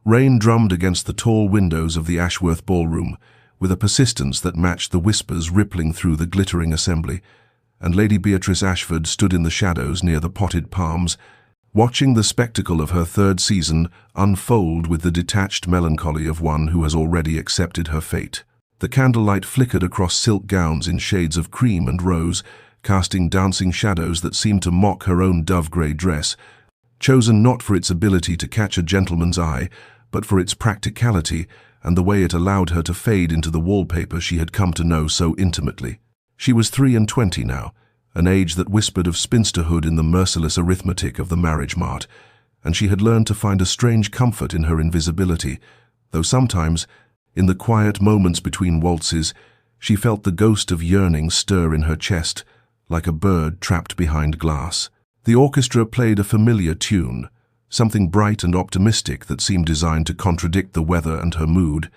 Rain drummed against the tall windows of the Ashworth ballroom, with a persistence that matched the whispers rippling through the glittering assembly, and Lady Beatrice Ashford stood in the shadows near the potted palms, watching the spectacle of her third season unfold with the detached melancholy of one who has already accepted her fate. The candlelight flickered across silk gowns in shades of cream and rose, casting dancing shadows that seemed to mock her own dove-grey dress, chosen not for its ability to catch a gentleman's eye, but for its practicality and the way it allowed her to fade into the wallpaper she had come to know so intimately. She was 23 now, an age that whispered of spinsterhood in the merciless arithmetic of the marriage mart, and she had learned to find a strange comfort in her invisibility, though sometimes, in the quiet moments between waltzes, she felt the ghost of yearning stir in her chest, like a bird trapped behind glass. The orchestra played a familiar tune, something bright and optimistic that seemed designed to contradict the weather and her mood,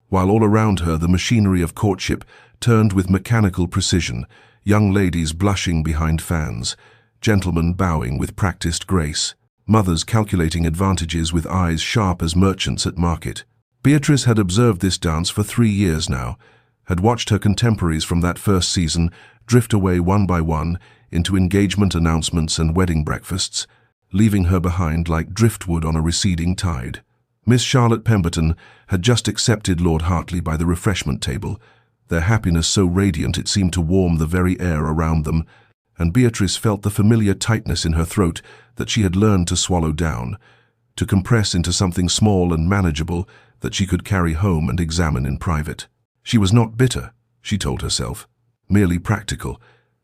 while all around her the machinery of courtship turned with mechanical precision, young ladies blushing behind fans, gentlemen bowing with practiced grace, mothers calculating advantages with eyes sharp as merchants at market. Beatrice had observed this dance for 3 years now, had watched her contemporaries from that first season drift away one by one into engagement announcements and wedding breakfasts, leaving her behind like driftwood on a receding tide. Miss Charlotte Pemberton had just accepted Lord Hartley by the refreshment table, their happiness so radiant it seemed to warm the very air around them, and Beatrice felt the familiar tightness in her throat that she had learned to swallow down, to compress into something small and manageable that she could carry home and examine in private. She was not bitter, she told herself, merely practical.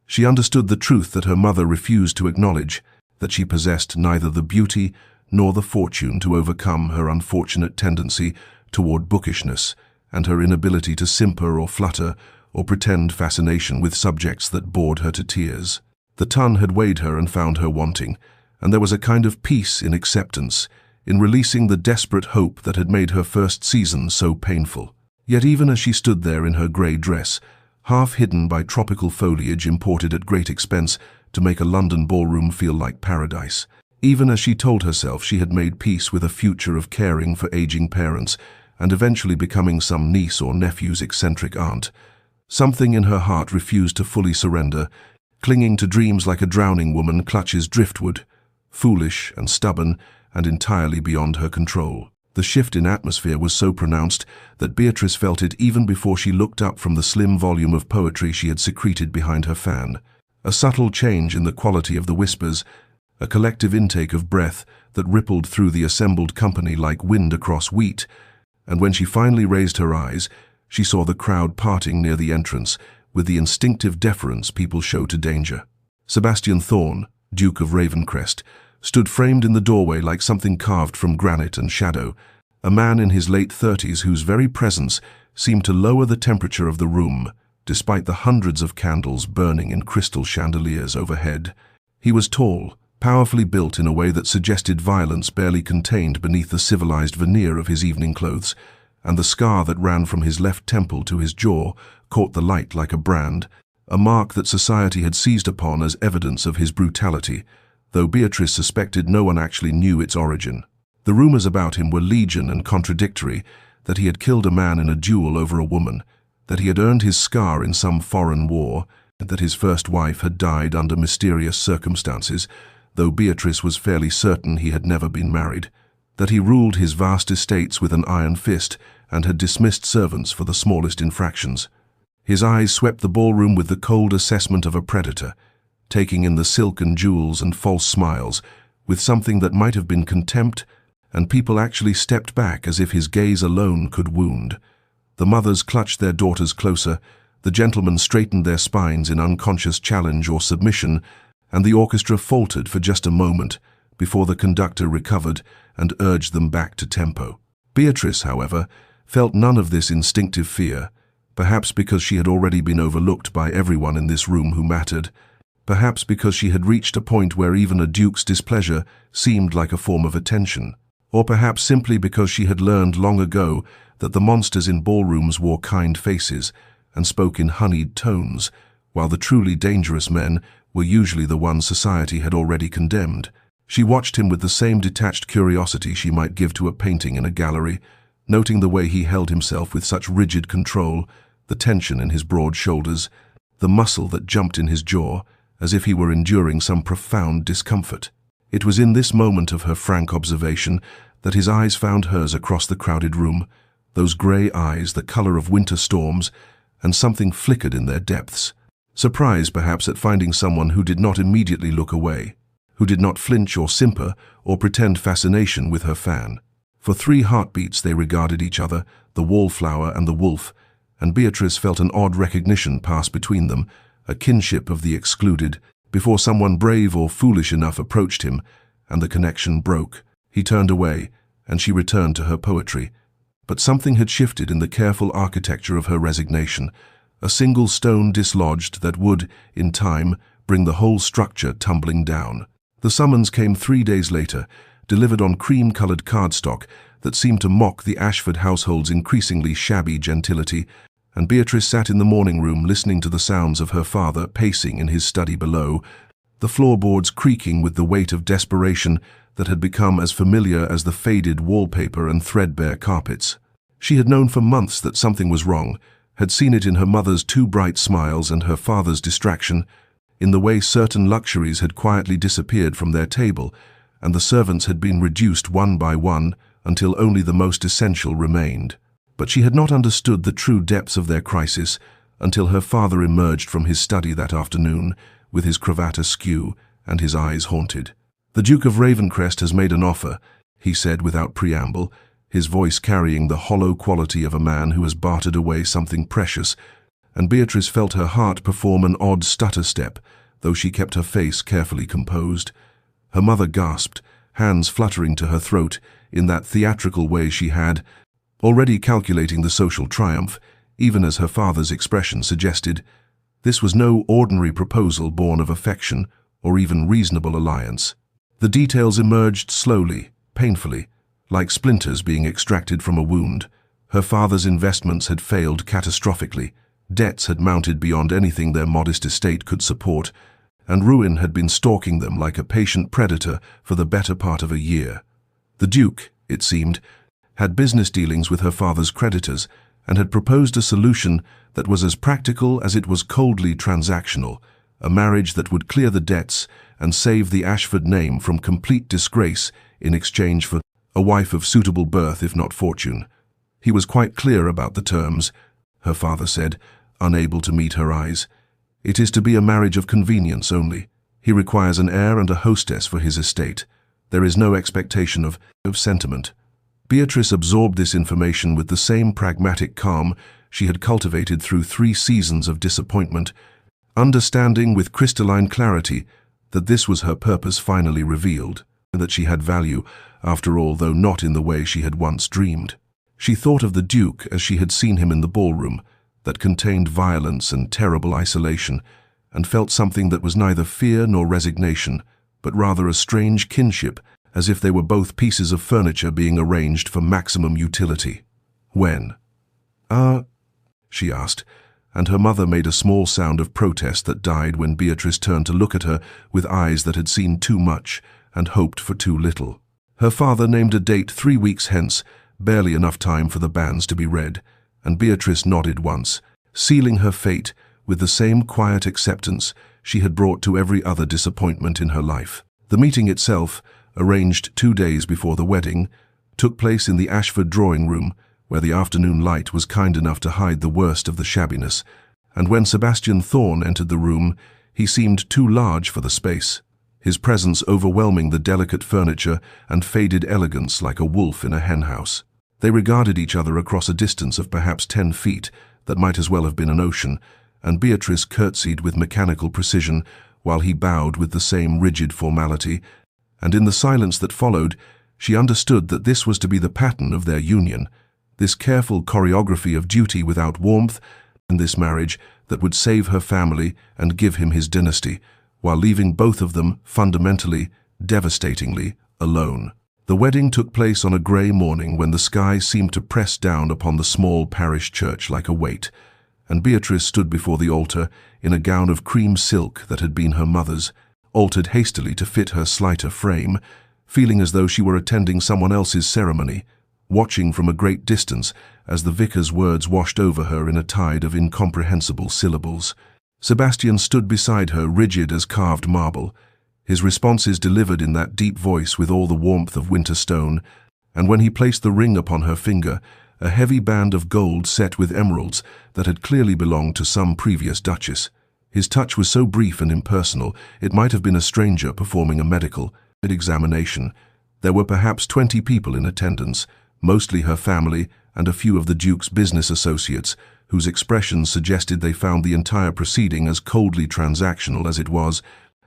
She understood the truth that her mother refused to acknowledge, that she possessed neither the beauty nor the fortune to overcome her unfortunate tendency toward bookishness and her inability to simper or flutter or pretend fascination with subjects that bored her to tears. The ton had weighed her and found her wanting, and there was a kind of peace in acceptance, in releasing the desperate hope that had made her first season so painful. Yet even as she stood there in her grey dress, half hidden by tropical foliage imported at great expense to make a London ballroom feel like paradise, even as she told herself she had made peace with a future of caring for aging parents and eventually becoming some niece or nephew's eccentric aunt, something in her heart refused to fully surrender, clinging to dreams like a drowning woman clutches driftwood, foolish and stubborn and entirely beyond her control. The shift in atmosphere was so pronounced that Beatrice felt it even before she looked up from the slim volume of poetry she had secreted behind her fan. A subtle change in the quality of the whispers, a collective intake of breath that rippled through the assembled company like wind across wheat, and when she finally raised her eyes, she saw the crowd parting near the entrance with the instinctive deference people show to danger. Sebastian Thorne, Duke of Ravencrest, stood framed in the doorway like something carved from granite and shadow, a man in his late 30s whose very presence seemed to lower the temperature of the room, despite the hundreds of candles burning in crystal chandeliers overhead. He was tall, powerfully built in a way that suggested violence barely contained beneath the civilized veneer of his evening clothes, and the scar that ran from his left temple to his jaw caught the light like a brand, a mark that society had seized upon as evidence of his brutality, though Beatrice suspected no one actually knew its origin. The rumors about him were legion and contradictory, that he had killed a man in a duel over a woman, that he had earned his scar in some foreign war, and that his first wife had died under mysterious circumstances, though Beatrice was fairly certain he had never been married, that he ruled his vast estates with an iron fist and had dismissed servants for the smallest infractions. His eyes swept the ballroom with the cold assessment of a predator, taking in the silk and jewels and false smiles, with something that might have been contempt, and people actually stepped back as if his gaze alone could wound. The mothers clutched their daughters closer, the gentlemen straightened their spines in unconscious challenge or submission, and the orchestra faltered for just a moment before the conductor recovered and urged them back to tempo. Beatrice, however, felt none of this instinctive fear, perhaps because she had already been overlooked by everyone in this room who mattered, perhaps because she had reached a point where even a duke's displeasure seemed like a form of attention, or perhaps simply because she had learned long ago that the monsters in ballrooms wore kind faces and spoke in honeyed tones, while the truly dangerous men were usually the ones society had already condemned. She watched him with the same detached curiosity she might give to a painting in a gallery, noting the way he held himself with such rigid control, the tension in his broad shoulders, the muscle that jumped in his jaw, as if he were enduring some profound discomfort. It was in this moment of her frank observation that his eyes found hers across the crowded room, those grey eyes, the colour of winter storms, and something flickered in their depths. Surprise, perhaps, at finding someone who did not immediately look away, who did not flinch or simper or pretend fascination with her fan. For 3 heartbeats they regarded each other, the wallflower and the wolf, and Beatrice felt an odd recognition pass between them, a kinship of the excluded, before someone brave or foolish enough approached him, and the connection broke. He turned away, and she returned to her poetry. But something had shifted in the careful architecture of her resignation, a single stone dislodged that would, in time, bring the whole structure tumbling down. The summons came 3 days later, delivered on cream-colored cardstock that seemed to mock the Ashford household's increasingly shabby gentility, and Beatrice sat in the morning room listening to the sounds of her father pacing in his study below, the floorboards creaking with the weight of desperation that had become as familiar as the faded wallpaper and threadbare carpets. She had known for months that something was wrong, had seen it in her mother's too bright smiles and her father's distraction, in the way certain luxuries had quietly disappeared from their table, and the servants had been reduced one by one until only the most essential remained. But she had not understood the true depths of their crisis until her father emerged from his study that afternoon, with his cravat askew and his eyes haunted. "The Duke of Ravencrest has made an offer," he said without preamble, his voice carrying the hollow quality of a man who has bartered away something precious, and Beatrice felt her heart perform an odd stutter step, though she kept her face carefully composed. Her mother gasped, hands fluttering to her throat in that theatrical way she had, already calculating the social triumph, even as her father's expression suggested. This was no ordinary proposal born of affection or even reasonable alliance. The details emerged slowly, painfully, like splinters being extracted from a wound. Her father's investments had failed catastrophically, debts had mounted beyond anything their modest estate could support, and ruin had been stalking them like a patient predator for the better part of a year. The Duke, it seemed, had business dealings with her father's creditors and had proposed a solution that was as practical as it was coldly transactional, a marriage that would clear the debts and save the Ashford name from complete disgrace in exchange for a wife of suitable birth if not fortune. He was quite clear about the terms, her father said, unable to meet her eyes. It is to be a marriage of convenience only. He requires an heir and a hostess for his estate. There is no expectation of sentiment. Beatrice absorbed this information with the same pragmatic calm she had cultivated through 3 seasons of disappointment, understanding with crystalline clarity that this was her purpose finally revealed, and that she had value, after all, though not in the way she had once dreamed. She thought of the Duke as she had seen him in the ballroom, that contained violence and terrible isolation, and felt something that was neither fear nor resignation, but rather a strange kinship, as if they were both pieces of furniture being arranged for maximum utility. "When?" She asked, and her mother made a small sound of protest that died when Beatrice turned to look at her with eyes that had seen too much and hoped for too little. Her father named a date 3 weeks hence, barely enough time for the banns to be read, and Beatrice nodded once, sealing her fate with the same quiet acceptance she had brought to every other disappointment in her life. The meeting itself, arranged 2 days before the wedding, took place in the Ashford drawing room, where the afternoon light was kind enough to hide the worst of the shabbiness, and when Sebastian Thorne entered the room, he seemed too large for the space, his presence overwhelming the delicate furniture and faded elegance like a wolf in a henhouse. They regarded each other across a distance of perhaps 10 feet that might as well have been an ocean, and Beatrice curtsied with mechanical precision while he bowed with the same rigid formality, and in the silence that followed, she understood that this was to be the pattern of their union, this careful choreography of duty without warmth, and this marriage that would save her family and give him his dynasty, while leaving both of them fundamentally, devastatingly, alone. The wedding took place on a grey morning when the sky seemed to press down upon the small parish church like a weight, and Beatrice stood before the altar in a gown of cream silk that had been her mother's, altered hastily to fit her slighter frame, feeling as though she were attending someone else's ceremony, watching from a great distance as the vicar's words washed over her in a tide of incomprehensible syllables. Sebastian stood beside her, rigid as carved marble, his responses delivered in that deep voice with all the warmth of winter stone, and when he placed the ring upon her finger, a heavy band of gold set with emeralds that had clearly belonged to some previous duchess. His touch was so brief and impersonal, it might have been a stranger performing a medical examination. There were perhaps 20 people in attendance, mostly her family and a few of the Duke's business associates, whose expressions suggested they found the entire proceeding as coldly transactional as it was,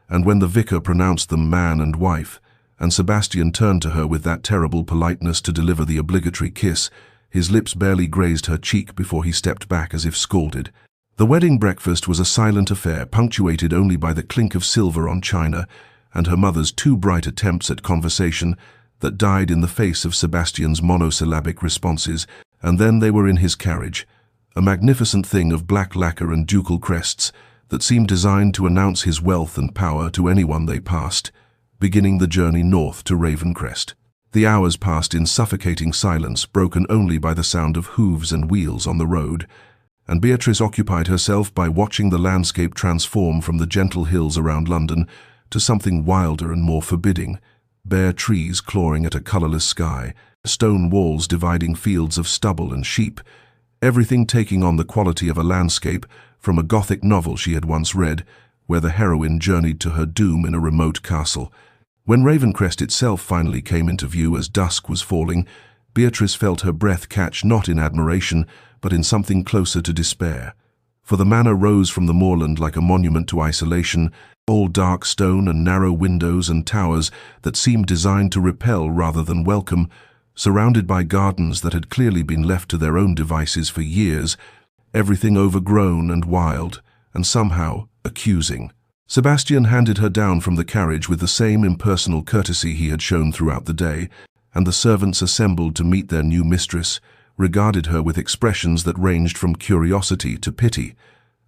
and when the vicar pronounced them man and wife, and Sebastian turned to her with that terrible politeness to deliver the obligatory kiss, his lips barely grazed her cheek before he stepped back as if scalded. The wedding breakfast was a silent affair, punctuated only by the clink of silver on china, and her mother's 2 bright attempts at conversation that died in the face of Sebastian's monosyllabic responses, and then they were in his carriage, a magnificent thing of black lacquer and ducal crests that seemed designed to announce his wealth and power to anyone they passed, beginning the journey north to Ravencrest. The hours passed in suffocating silence, broken only by the sound of hooves and wheels on the road, and Beatrice occupied herself by watching the landscape transform from the gentle hills around London to something wilder and more forbidding, bare trees clawing at a colourless sky, stone walls dividing fields of stubble and sheep, everything taking on the quality of a landscape from a Gothic novel she had once read, where the heroine journeyed to her doom in a remote castle. When Ravencrest itself finally came into view as dusk was falling, Beatrice felt her breath catch not in admiration, but in something closer to despair. For the manor rose from the moorland like a monument to isolation, all dark stone and narrow windows and towers that seemed designed to repel rather than welcome, surrounded by gardens that had clearly been left to their own devices for years, everything overgrown and wild, and somehow accusing. Sebastian handed her down from the carriage with the same impersonal courtesy he had shown throughout the day, and the servants assembled to meet their new mistress regarded her with expressions that ranged from curiosity to pity,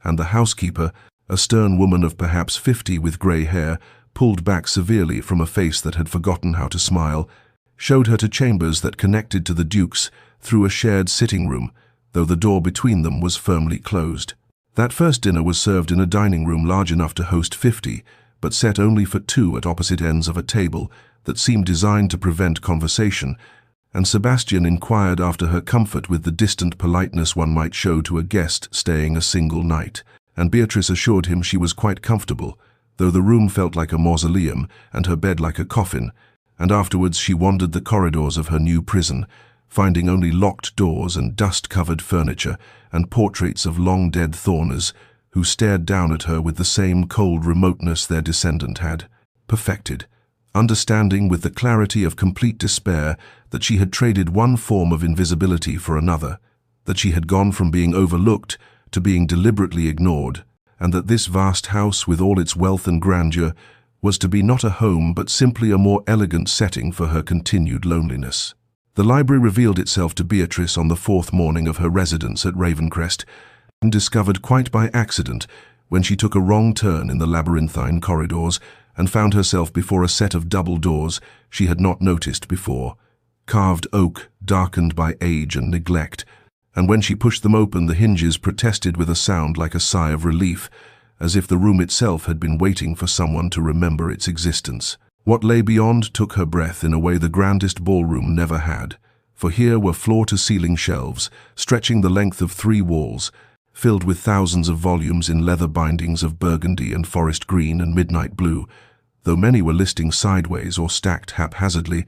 and the housekeeper, a stern woman of perhaps 50 with grey hair, pulled back severely from a face that had forgotten how to smile, showed her to chambers that connected to the Duke's through a shared sitting room, though the door between them was firmly closed. That first dinner was served in a dining room large enough to host 50, but set only for 2 at opposite ends of a table that seemed designed to prevent conversation, and Sebastian inquired after her comfort with the distant politeness one might show to a guest staying a single night, and Beatrice assured him she was quite comfortable, though the room felt like a mausoleum and her bed like a coffin, and afterwards she wandered the corridors of her new prison, finding only locked doors and dust-covered furniture and portraits of long-dead Thorners who stared down at her with the same cold remoteness their descendant had perfected, understanding with the clarity of complete despair that she had traded one form of invisibility for another, that she had gone from being overlooked to being deliberately ignored, and that this vast house with all its wealth and grandeur was to be not a home but simply a more elegant setting for her continued loneliness. The library revealed itself to Beatrice on the 4th morning of her residence at Ravencrest, and discovered quite by accident when she took a wrong turn in the labyrinthine corridors and found herself before a set of double doors she had not noticed before, carved oak darkened by age and neglect, and when she pushed them open the hinges protested with a sound like a sigh of relief, as if the room itself had been waiting for someone to remember its existence. What lay beyond took her breath in a way the grandest ballroom never had, for here were floor-to-ceiling shelves, stretching the length of 3 walls, filled with thousands of volumes in leather bindings of burgundy and forest green and midnight blue, though many were listing sideways or stacked haphazardly,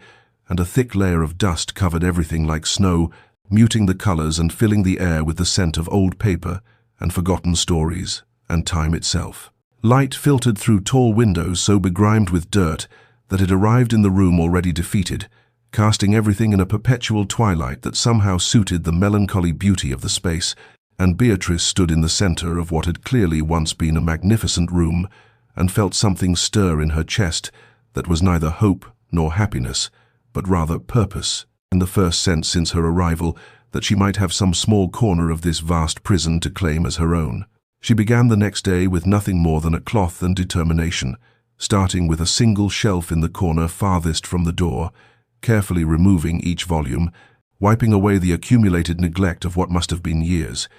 and a thick layer of dust covered everything like snow, muting the colors and filling the air with the scent of old paper and forgotten stories and time itself. Light filtered through tall windows so begrimed with dirt that it arrived in the room already defeated, casting everything in a perpetual twilight that somehow suited the melancholy beauty of the space, and Beatrice stood in the center of what had clearly once been a magnificent room, and felt something stir in her chest that was neither hope nor happiness, but rather purpose, in the first sense since her arrival, that she might have some small corner of this vast prison to claim as her own. She began the next day with nothing more than a cloth and determination, starting with a single shelf in the corner farthest from the door, carefully removing each volume, wiping away the accumulated neglect of what must have been years,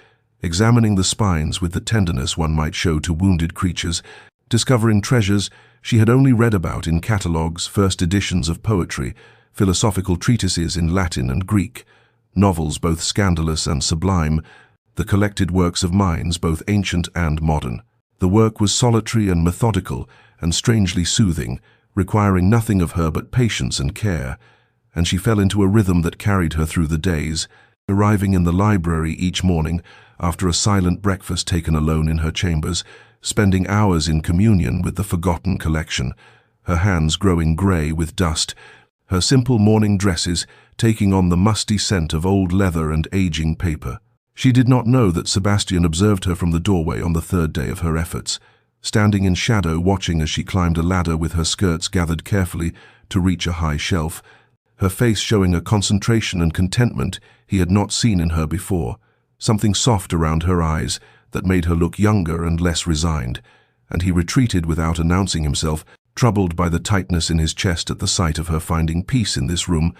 examining the spines with the tenderness one might show to wounded creatures, discovering treasures she had only read about in catalogues, first editions of poetry, philosophical treatises in Latin and Greek, novels both scandalous and sublime, the collected works of minds both ancient and modern. The work was solitary and methodical and strangely soothing, requiring nothing of her but patience and care, and she fell into a rhythm that carried her through the days, arriving in the library each morning after a silent breakfast taken alone in her chambers, spending hours in communion with the forgotten collection, her hands growing grey with dust, her simple morning dresses taking on the musty scent of old leather and aging paper. She did not know that Sebastian observed her from the doorway on the third day of her efforts, standing in shadow watching as she climbed a ladder with her skirts gathered carefully to reach a high shelf, her face showing a concentration and contentment he had not seen in her before, something soft around her eyes that made her look younger and less resigned, and he retreated without announcing himself, troubled by the tightness in his chest at the sight of her finding peace in this room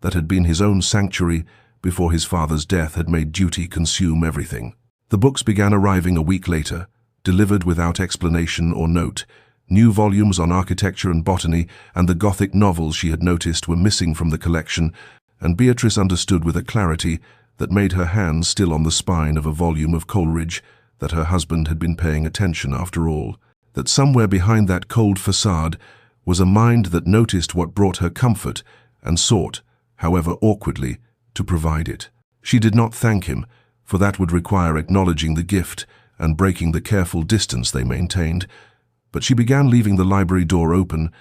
that had been his own sanctuary before his father's death had made duty consume everything. The books began arriving a week later, delivered without explanation or note. New volumes on architecture and botany and the Gothic novels she had noticed were missing from the collection, and Beatrice understood with a clarity that made her hands still on the spine of a volume of Coleridge that her husband had been paying attention after all, that somewhere behind that cold facade was a mind that noticed what brought her comfort and sought, however awkwardly, to provide it. She did not thank him, for that would require acknowledging the gift and breaking the careful distance they maintained, but she began leaving the library door open,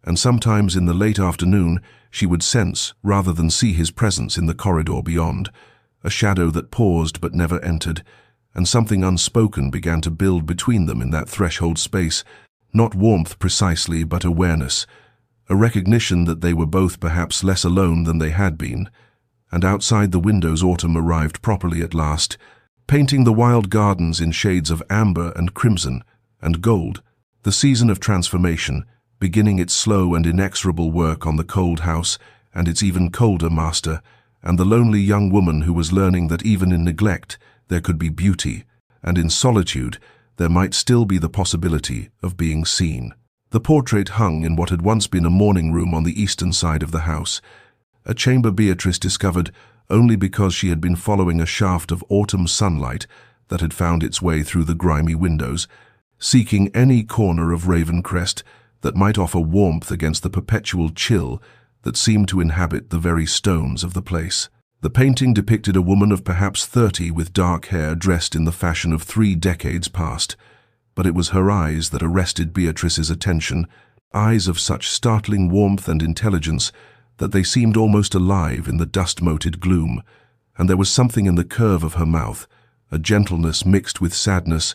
and sometimes in the late afternoon she would sense, rather than see his presence in the corridor beyond, a shadow that paused but never entered, and something unspoken began to build between them in that threshold space, not warmth precisely but awareness, a recognition that they were both perhaps less alone than they had been. And outside the windows autumn arrived properly at last, painting the wild gardens in shades of amber and crimson and gold, the season of transformation, beginning its slow and inexorable work on the cold house and its even colder master, and the lonely young woman who was learning that even in neglect there could be beauty, and in solitude there might still be the possibility of being seen. The portrait hung in what had once been a morning room on the eastern side of the house, a chamber Beatrice discovered only because she had been following a shaft of autumn sunlight that had found its way through the grimy windows, seeking any corner of Ravencrest that might offer warmth against the perpetual chill that seemed to inhabit the very stones of the place. The painting depicted a woman of perhaps 30 with dark hair dressed in the fashion of 3 decades past, but it was her eyes that arrested Beatrice's attention, eyes of such startling warmth and intelligence that they seemed almost alive in the dust-moted gloom, and there was something in the curve of her mouth, a gentleness mixed with sadness,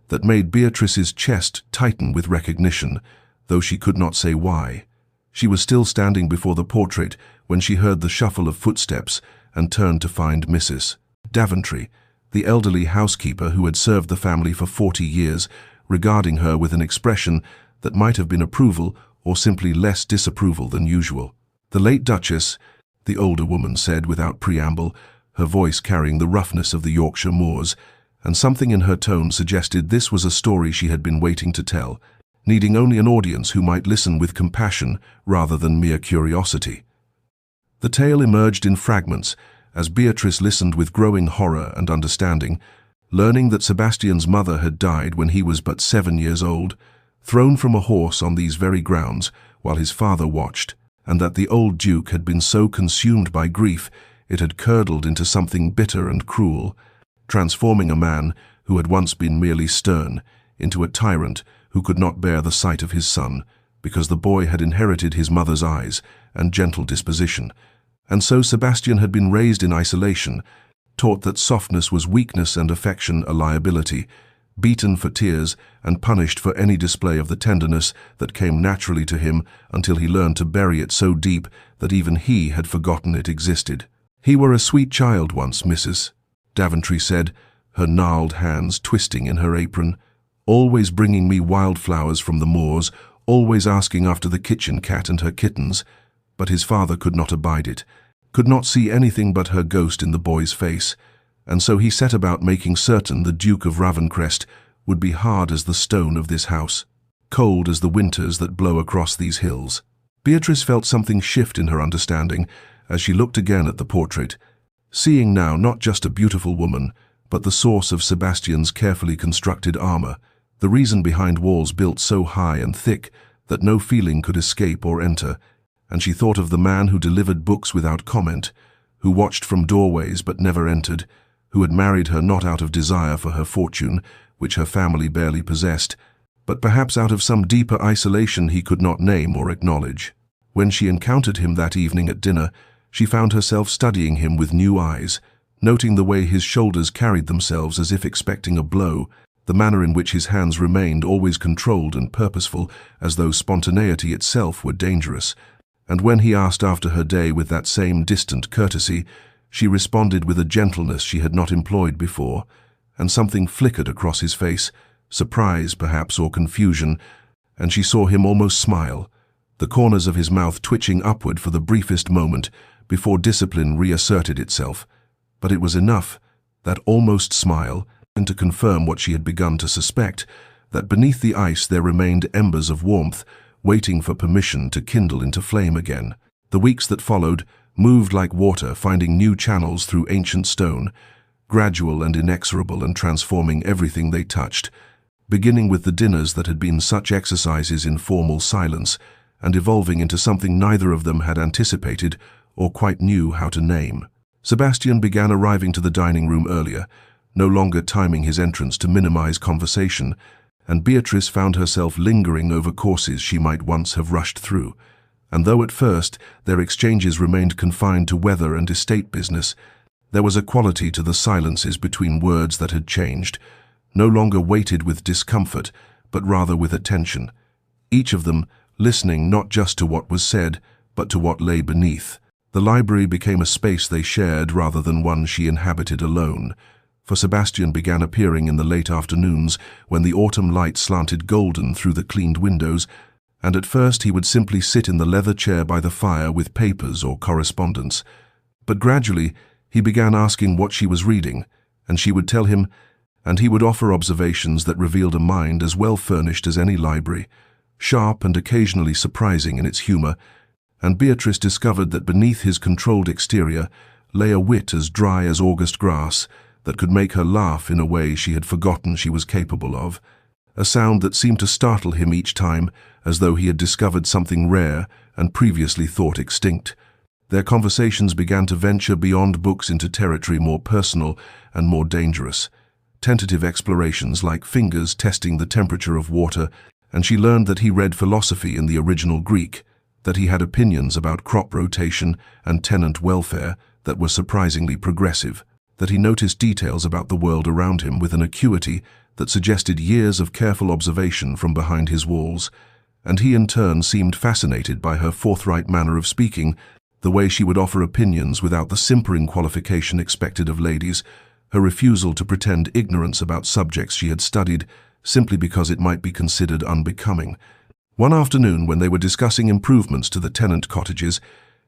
that made Beatrice's chest tighten with recognition, though she could not say why. She was still standing before the portrait when she heard the shuffle of footsteps and turned to find Mrs. Daventry, the elderly housekeeper who had served the family for 40 years, regarding her with an expression that might have been approval or simply less disapproval than usual. The late Duchess, the older woman said without preamble, her voice carrying the roughness of the Yorkshire moors, and something in her tone suggested this was a story she had been waiting to tell, needing only an audience who might listen with compassion rather than mere curiosity. The tale emerged in fragments as Beatrice listened with growing horror and understanding, learning that Sebastian's mother had died when he was but 7 years old, thrown from a horse on these very grounds while his father watched, and that the old duke had been so consumed by grief it had curdled into something bitter and cruel, transforming a man who had once been merely stern into a tyrant who could not bear the sight of his son, because the boy had inherited his mother's eyes and gentle disposition, and so Sebastian had been raised in isolation, taught that softness was weakness and affection a liability, beaten for tears and punished for any display of the tenderness that came naturally to him until he learned to bury it so deep that even he had forgotten it existed. "He were a sweet child once, Mrs. Daventry said, her gnarled hands twisting in her apron, always bringing me wildflowers from the moors, always asking after the kitchen cat and her kittens, but his father could not abide it, could not see anything but her ghost in the boy's face, and so he set about making certain the Duke of Ravencrest would be hard as the stone of this house, cold as the winters that blow across these hills. Beatrice felt something shift in her understanding as she looked again at the portrait, seeing now not just a beautiful woman, but the source of Sebastian's carefully constructed armor, the reason behind walls built so high and thick that no feeling could escape or enter, and she thought of the man who delivered books without comment, who watched from doorways but never entered, who had married her not out of desire for her fortune, which her family barely possessed, but perhaps out of some deeper isolation he could not name or acknowledge. When she encountered him that evening at dinner, she found herself studying him with new eyes, noting the way his shoulders carried themselves as if expecting a blow, the manner in which his hands remained always controlled and purposeful, as though spontaneity itself were dangerous. And when he asked after her day with that same distant courtesy, she responded with a gentleness she had not employed before, and something flickered across his face, surprise perhaps or confusion, and she saw him almost smile, the corners of his mouth twitching upward for the briefest moment before discipline reasserted itself. But it was enough, that almost smile, and to confirm what she had begun to suspect, that beneath the ice there remained embers of warmth, waiting for permission to kindle into flame again. The weeks that followed moved like water, finding new channels through ancient stone, gradual and inexorable and transforming everything they touched, beginning with the dinners that had been such exercises in formal silence, and evolving into something neither of them had anticipated or quite knew how to name. Sebastian began arriving to the dining room earlier, no longer timing his entrance to minimize conversation, and Beatrice found herself lingering over courses she might once have rushed through. And though at first their exchanges remained confined to weather and estate business, there was a quality to the silences between words that had changed, no longer weighted with discomfort, but rather with attention, each of them listening not just to what was said, but to what lay beneath. The library became a space they shared rather than one she inhabited alone, for Sebastian began appearing in the late afternoons when the autumn light slanted golden through the cleaned windows, and at first he would simply sit in the leather chair by the fire with papers or correspondence. But gradually he began asking what she was reading, and she would tell him, and he would offer observations that revealed a mind as well furnished as any library, sharp and occasionally surprising in its humor, and Beatrice discovered that beneath his controlled exterior lay a wit as dry as August grass that could make her laugh in a way she had forgotten she was capable of, a sound that seemed to startle him each time as though he had discovered something rare and previously thought extinct. Their conversations began to venture beyond books into territory more personal and more dangerous, tentative explorations like fingers testing the temperature of water, and she learned that he read philosophy in the original Greek, that he had opinions about crop rotation and tenant welfare that were surprisingly progressive, that he noticed details about the world around him with an acuity that suggested years of careful observation from behind his walls, and he in turn seemed fascinated by her forthright manner of speaking, the way she would offer opinions without the simpering qualification expected of ladies, her refusal to pretend ignorance about subjects she had studied simply because it might be considered unbecoming. One afternoon, when they were discussing improvements to the tenant cottages,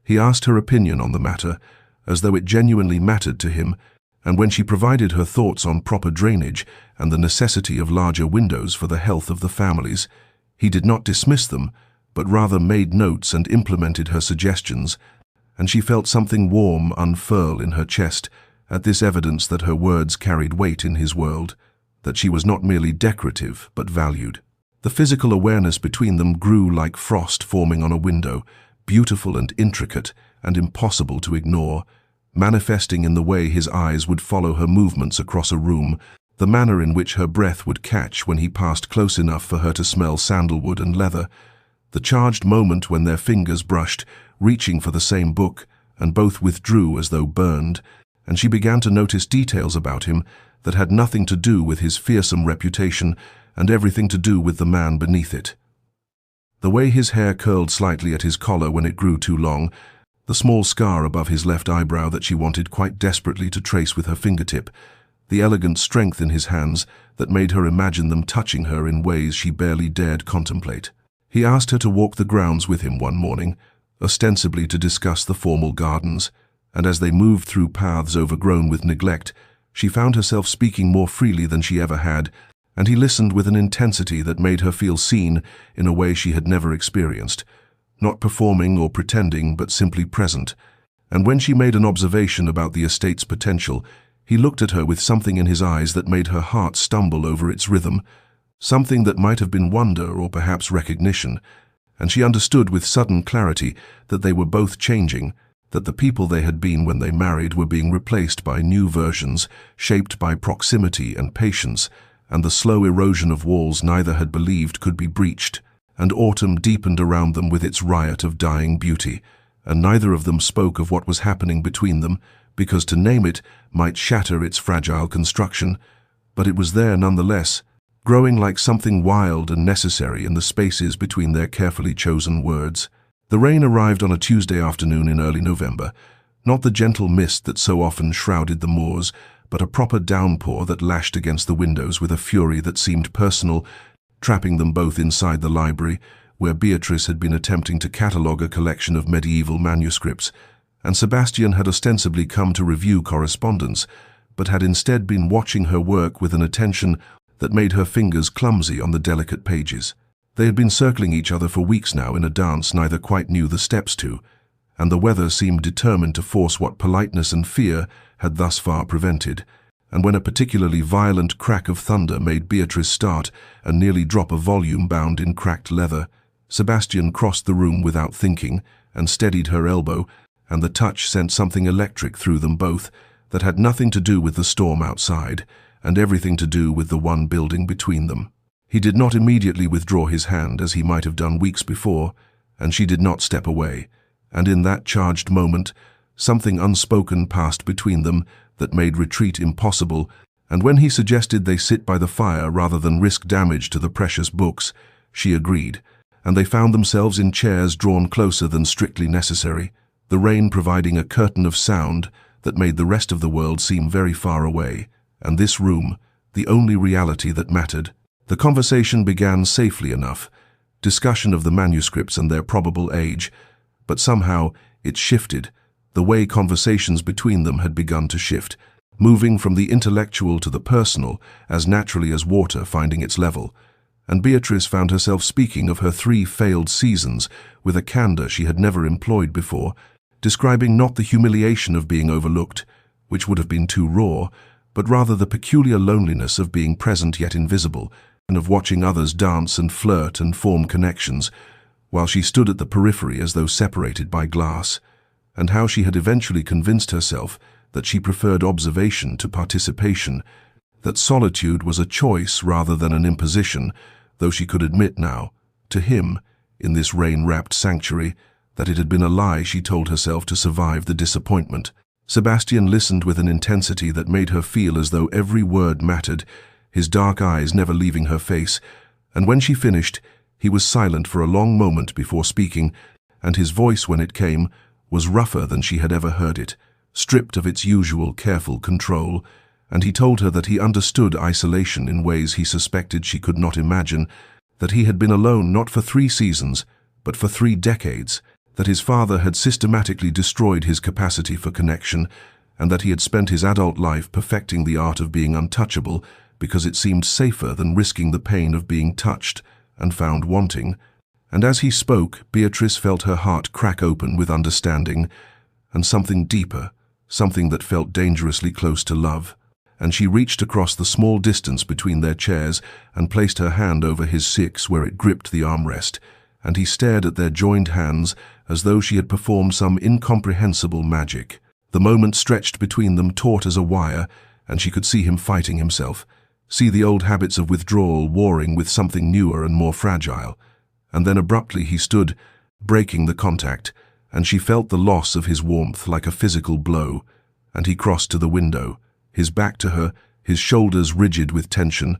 he asked her opinion on the matter, as though it genuinely mattered to him, and when she provided her thoughts on proper drainage and the necessity of larger windows for the health of the families, he did not dismiss them, but rather made notes and implemented her suggestions, and she felt something warm unfurl in her chest at this evidence that her words carried weight in his world, that she was not merely decorative but valued. The physical awareness between them grew like frost forming on a window, beautiful and intricate and impossible to ignore, manifesting in the way his eyes would follow her movements across a room, the manner in which her breath would catch when he passed close enough for her to smell sandalwood and leather, the charged moment when their fingers brushed, reaching for the same book, and both withdrew as though burned, and she began to notice details about him that had nothing to do with his fearsome reputation and everything to do with the man beneath it. The way his hair curled slightly at his collar when it grew too long, the small scar above his left eyebrow that she wanted quite desperately to trace with her fingertip, the elegant strength in his hands that made her imagine them touching her in ways she barely dared contemplate. He asked her to walk the grounds with him one morning, ostensibly to discuss the formal gardens, and as they moved through paths overgrown with neglect, she found herself speaking more freely than she ever had, and he listened with an intensity that made her feel seen in a way she had never experienced, not performing or pretending but simply present. And when she made an observation about the estate's potential, he looked at her with something in his eyes that made her heart stumble over its rhythm, something that might have been wonder or perhaps recognition, and she understood with sudden clarity that they were both changing, that the people they had been when they married were being replaced by new versions, shaped by proximity and patience, and the slow erosion of walls neither had believed could be breached, and autumn deepened around them with its riot of dying beauty, and neither of them spoke of what was happening between them, because to name it might shatter its fragile construction, but it was there nonetheless, growing like something wild and necessary in the spaces between their carefully chosen words. The rain arrived on a Tuesday afternoon in early November, not the gentle mist that so often shrouded the moors, but a proper downpour that lashed against the windows with a fury that seemed personal, trapping them both inside the library, where Beatrice had been attempting to catalogue a collection of medieval manuscripts, and Sebastian had ostensibly come to review correspondence, but had instead been watching her work with an attention that made her fingers clumsy on the delicate pages. They had been circling each other for weeks now in a dance neither quite knew the steps to, and the weather seemed determined to force what politeness and fear had thus far prevented, and when a particularly violent crack of thunder made Beatrice start and nearly drop a volume bound in cracked leather, Sebastian crossed the room without thinking and steadied her elbow, and the touch sent something electric through them both that had nothing to do with the storm outside, and everything to do with the one building between them. He did not immediately withdraw his hand as he might have done weeks before, and she did not step away, and in that charged moment, something unspoken passed between them that made retreat impossible, and when he suggested they sit by the fire rather than risk damage to the precious books, she agreed, and they found themselves in chairs drawn closer than strictly necessary, the rain providing a curtain of sound that made the rest of the world seem very far away, and this room, the only reality that mattered. The conversation began safely enough, discussion of the manuscripts and their probable age, but somehow it shifted. The way conversations between them had begun to shift, moving from the intellectual to the personal as naturally as water finding its level, and Beatrice found herself speaking of her 3 failed seasons with a candor she had never employed before, describing not the humiliation of being overlooked, which would have been too raw, but rather the peculiar loneliness of being present yet invisible, and of watching others dance and flirt and form connections, while she stood at the periphery as though separated by glass, and how she had eventually convinced herself that she preferred observation to participation, that solitude was a choice rather than an imposition, though she could admit now, to him, in this rain-wrapped sanctuary, that it had been a lie she told herself to survive the disappointment. Sebastian listened with an intensity that made her feel as though every word mattered, his dark eyes never leaving her face, and when she finished, he was silent for a long moment before speaking, and his voice, when it came, was rougher than she had ever heard it, stripped of its usual careful control, and he told her that he understood isolation in ways he suspected she could not imagine, that he had been alone not for 3 seasons, but for 3 decades, that his father had systematically destroyed his capacity for connection, and that he had spent his adult life perfecting the art of being untouchable because it seemed safer than risking the pain of being touched and found wanting. And as he spoke, Beatrice felt her heart crack open with understanding, and something deeper, something that felt dangerously close to love, and she reached across the small distance between their chairs and placed her hand over his 6 where it gripped the armrest, and he stared at their joined hands as though she had performed some incomprehensible magic. The moment stretched between them taut as a wire, and she could see him fighting himself, see the old habits of withdrawal warring with something newer and more fragile. And then abruptly he stood, breaking the contact, and she felt the loss of his warmth like a physical blow, and he crossed to the window, his back to her, his shoulders rigid with tension,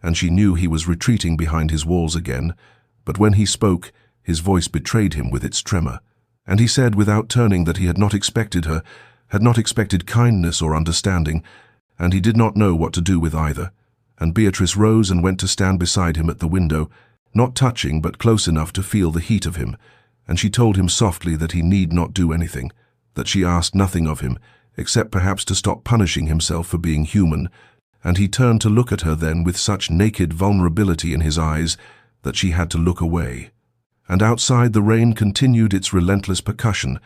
and she knew he was retreating behind his walls again, but when he spoke, his voice betrayed him with its tremor, and he said without turning that he had not expected her, had not expected kindness or understanding, and he did not know what to do with either. And Beatrice rose and went to stand beside him at the window, not touching but close enough to feel the heat of him, and she told him softly that he need not do anything, that she asked nothing of him, except perhaps to stop punishing himself for being human, and he turned to look at her then with such naked vulnerability in his eyes that she had to look away. And outside the rain continued its relentless percussion,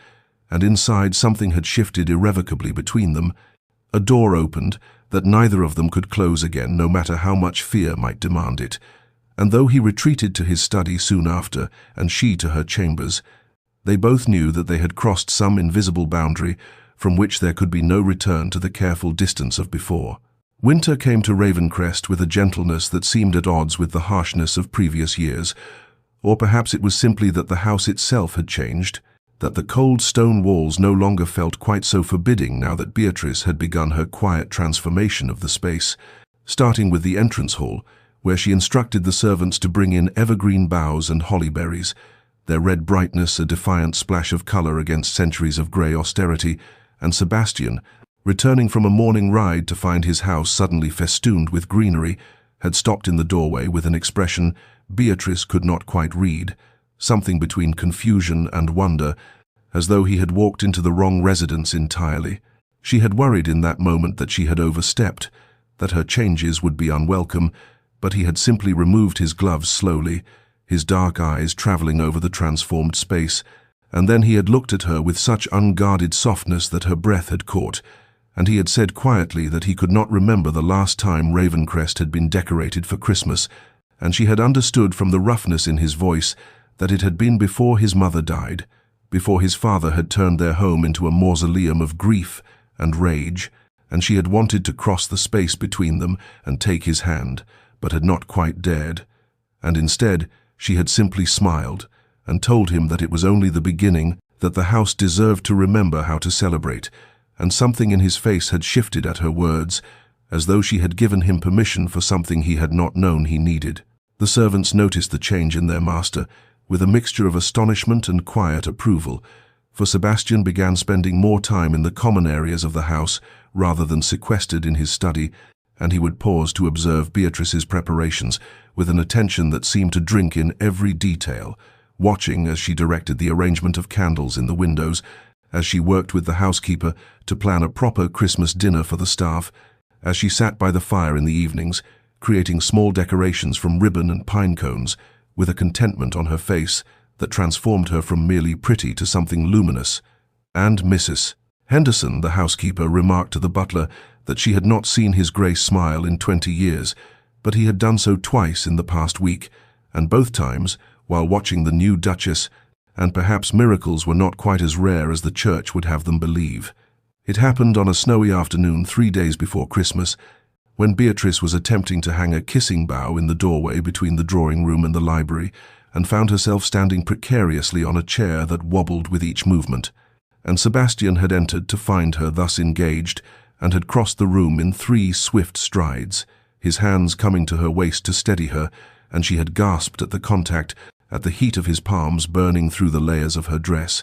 and inside something had shifted irrevocably between them. A door opened that neither of them could close again, no matter how much fear might demand it, and though he retreated to his study soon after, and she to her chambers, they both knew that they had crossed some invisible boundary from which there could be no return to the careful distance of before. Winter came to Ravencrest with a gentleness that seemed at odds with the harshness of previous years, or perhaps it was simply that the house itself had changed, that the cold stone walls no longer felt quite so forbidding now that Beatrice had begun her quiet transformation of the space, starting with the entrance hall, where she instructed the servants to bring in evergreen boughs and holly berries, their red brightness a defiant splash of color against centuries of grey austerity, and Sebastian, returning from a morning ride to find his house suddenly festooned with greenery, had stopped in the doorway with an expression Beatrice could not quite read, something between confusion and wonder, as though he had walked into the wrong residence entirely. She had worried in that moment that she had overstepped, that her changes would be unwelcome, but he had simply removed his gloves slowly, his dark eyes traveling over the transformed space, and then he had looked at her with such unguarded softness that her breath had caught, and he had said quietly that he could not remember the last time Ravencrest had been decorated for Christmas, and she had understood from the roughness in his voice that it had been before his mother died, before his father had turned their home into a mausoleum of grief and rage, and she had wanted to cross the space between them and take his hand, but had not quite dared, and instead she had simply smiled and told him that it was only the beginning, that the house deserved to remember how to celebrate, and something in his face had shifted at her words, as though she had given him permission for something he had not known he needed. The servants noticed the change in their master, with a mixture of astonishment and quiet approval, for Sebastian began spending more time in the common areas of the house rather than sequestered in his study, and he would pause to observe Beatrice's preparations with an attention that seemed to drink in every detail, watching as she directed the arrangement of candles in the windows, as she worked with the housekeeper to plan a proper Christmas dinner for the staff, as she sat by the fire in the evenings, creating small decorations from ribbon and pine cones, with a contentment on her face that transformed her from merely pretty to something luminous. And Mrs. Henderson, the housekeeper, remarked to the butler that she had not seen his grace smile in 20 years, but he had done so twice in the past week, and both times while watching the new Duchess, and perhaps miracles were not quite as rare as the church would have them believe. It happened on a snowy afternoon 3 days before Christmas, when Beatrice was attempting to hang a kissing bough in the doorway between the drawing room and the library, and found herself standing precariously on a chair that wobbled with each movement. And Sebastian had entered to find her thus engaged, and had crossed the room in 3 swift strides, his hands coming to her waist to steady her, and she had gasped at the contact, at the heat of his palms burning through the layers of her dress,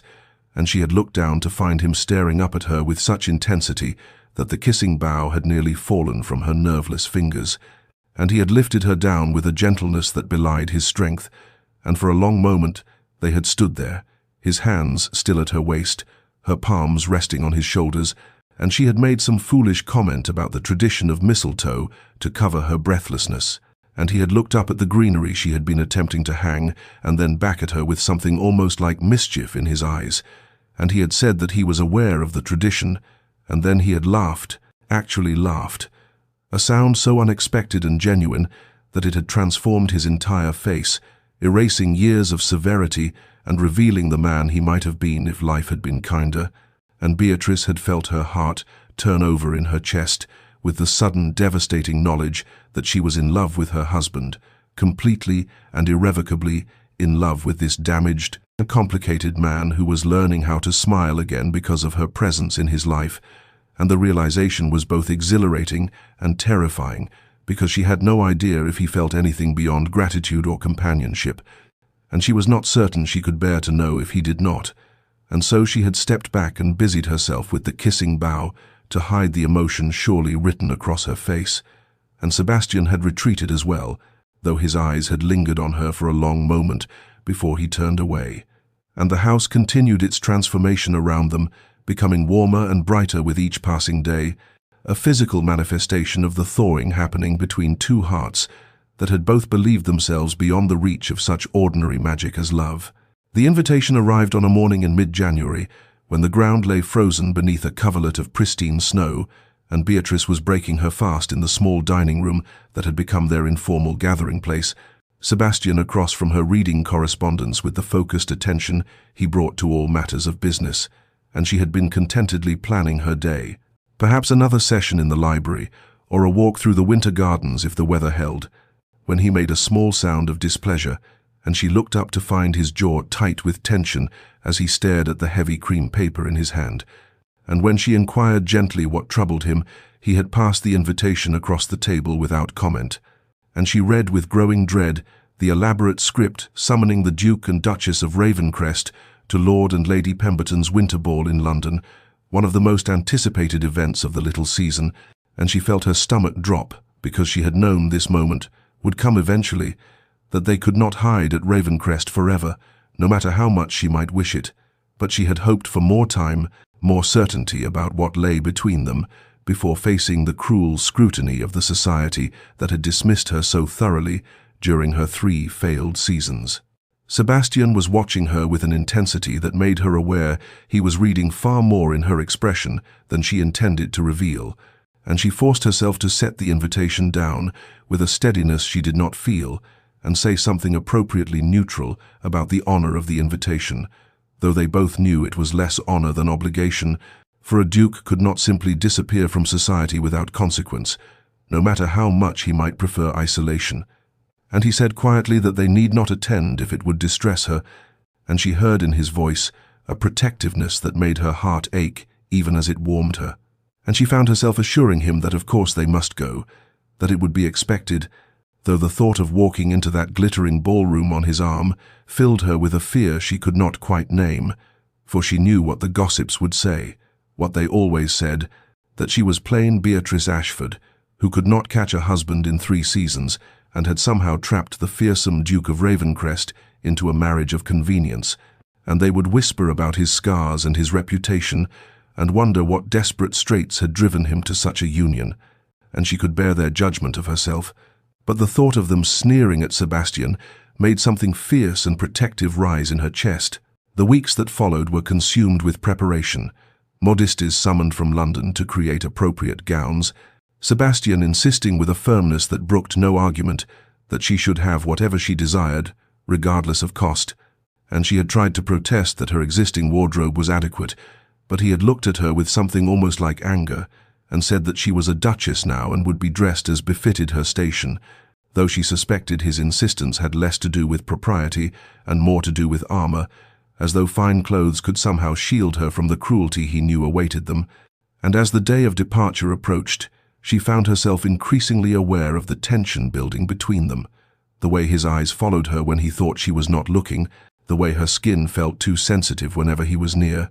and she had looked down to find him staring up at her with such intensity that the kissing bough had nearly fallen from her nerveless fingers, and he had lifted her down with a gentleness that belied his strength, and for a long moment they had stood there, his hands still at her waist, her palms resting on his shoulders, and she had made some foolish comment about the tradition of mistletoe to cover her breathlessness, and he had looked up at the greenery she had been attempting to hang, and then back at her with something almost like mischief in his eyes, and he had said that he was aware of the tradition, and then he had laughed, actually laughed, a sound so unexpected and genuine that it had transformed his entire face, erasing years of severity and revealing the man he might have been if life had been kinder, and Beatrice had felt her heart turn over in her chest with the sudden devastating knowledge that she was in love with her husband, completely and irrevocably in love with this damaged and complicated man who was learning how to smile again because of her presence in his life, and the realization was both exhilarating and terrifying because she had no idea if he felt anything beyond gratitude or companionship, and she was not certain she could bear to know if he did not, and so she had stepped back and busied herself with the kissing bough to hide the emotion surely written across her face, and Sebastian had retreated as well, though his eyes had lingered on her for a long moment before he turned away. And the house continued its transformation around them, becoming warmer and brighter with each passing day, a physical manifestation of the thawing happening between two hearts that had both believed themselves beyond the reach of such ordinary magic as love. The invitation arrived on a morning in mid-January, when the ground lay frozen beneath a coverlet of pristine snow, and Beatrice was breaking her fast in the small dining room that had become their informal gathering place, Sebastian across from her reading correspondence with the focused attention he brought to all matters of business, and she had been contentedly planning her day. Perhaps another session in the library, or a walk through the winter gardens if the weather held, when he made a small sound of displeasure, and she looked up to find his jaw tight with tension as he stared at the heavy cream paper in his hand. And when she inquired gently what troubled him, he had passed the invitation across the table without comment, and she read with growing dread the elaborate script summoning the Duke and Duchess of Ravencrest to Lord and Lady Pemberton's winter ball in London, one of the most anticipated events of the little season, and she felt her stomach drop because she had known this moment would come eventually, that they could not hide at Ravencrest forever, no matter how much she might wish it, but she had hoped for more time, more certainty about what lay between them, before facing the cruel scrutiny of the society that had dismissed her so thoroughly during her 3 failed seasons. Sebastian was watching her with an intensity that made her aware he was reading far more in her expression than she intended to reveal, and she forced herself to set the invitation down with a steadiness she did not feel, and say something appropriately neutral about the honor of the invitation, though they both knew it was less honor than obligation, for a duke could not simply disappear from society without consequence, no matter how much he might prefer isolation. And he said quietly that they need not attend if it would distress her, and she heard in his voice a protectiveness that made her heart ache even as it warmed her. And she found herself assuring him that of course they must go, that it would be expected, though the thought of walking into that glittering ballroom on his arm filled her with a fear she could not quite name, for she knew what the gossips would say, what they always said, that she was plain Beatrice Ashford, who could not catch a husband in 3 seasons, and had somehow trapped the fearsome Duke of Ravencrest into a marriage of convenience, and they would whisper about his scars and his reputation, and wonder what desperate straits had driven him to such a union, and she could bear their judgment of herself, but the thought of them sneering at Sebastian made something fierce and protective rise in her chest. The weeks that followed were consumed with preparation, modistes summoned from London to create appropriate gowns, Sebastian insisting with a firmness that brooked no argument that she should have whatever she desired, regardless of cost, and she had tried to protest that her existing wardrobe was adequate, but he had looked at her with something almost like anger, and said that she was a duchess now and would be dressed as befitted her station, though she suspected his insistence had less to do with propriety and more to do with armor, as though fine clothes could somehow shield her from the cruelty he knew awaited them. And as the day of departure approached, she found herself increasingly aware of the tension building between them, the way his eyes followed her when he thought she was not looking, the way her skin felt too sensitive whenever he was near,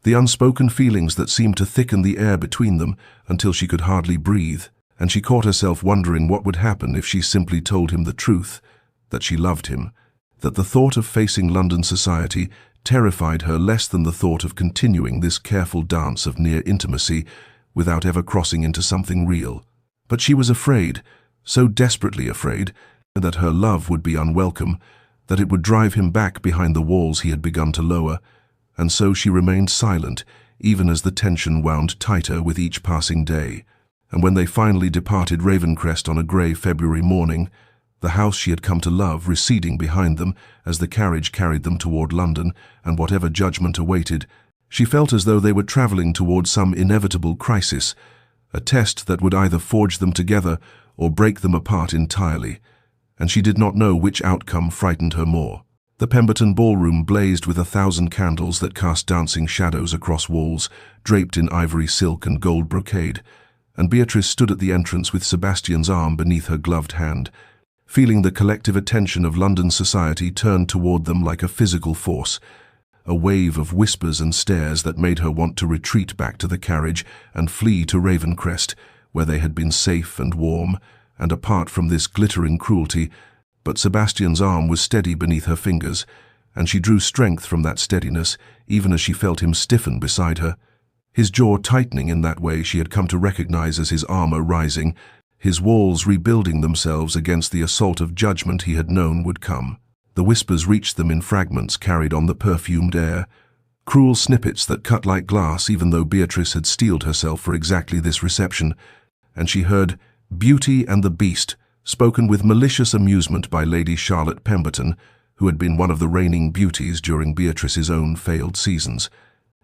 the unspoken feelings that seemed to thicken the air between them until she could hardly breathe, and she caught herself wondering what would happen if she simply told him the truth, that she loved him, that the thought of facing London society terrified her less than the thought of continuing this careful dance of near intimacy without ever crossing into something real. But she was afraid, so desperately afraid, that her love would be unwelcome, that it would drive him back behind the walls he had begun to lower, and so she remained silent, even as the tension wound tighter with each passing day. And when they finally departed Ravencrest on a grey February morning, the house she had come to love receding behind them as the carriage carried them toward London and whatever judgment awaited, she felt as though they were travelling toward some inevitable crisis, a test that would either forge them together or break them apart entirely, and she did not know which outcome frightened her more. The Pemberton ballroom blazed with 1,000 candles that cast dancing shadows across walls, draped in ivory silk and gold brocade, and Beatrice stood at the entrance with Sebastian's arm beneath her gloved hand, feeling the collective attention of London society turned toward them like a physical force, a wave of whispers and stares that made her want to retreat back to the carriage and flee to Ravencrest, where they had been safe and warm, and apart from this glittering cruelty, but Sebastian's arm was steady beneath her fingers, and she drew strength from that steadiness, even as she felt him stiffen beside her. His jaw tightening in that way she had come to recognize as his armor rising, his walls rebuilding themselves against the assault of judgment he had known would come. The whispers reached them in fragments carried on the perfumed air, cruel snippets that cut like glass even though Beatrice had steeled herself for exactly this reception, and she heard "Beauty and the Beast," spoken with malicious amusement by Lady Charlotte Pemberton, who had been one of the reigning beauties during Beatrice's own failed seasons,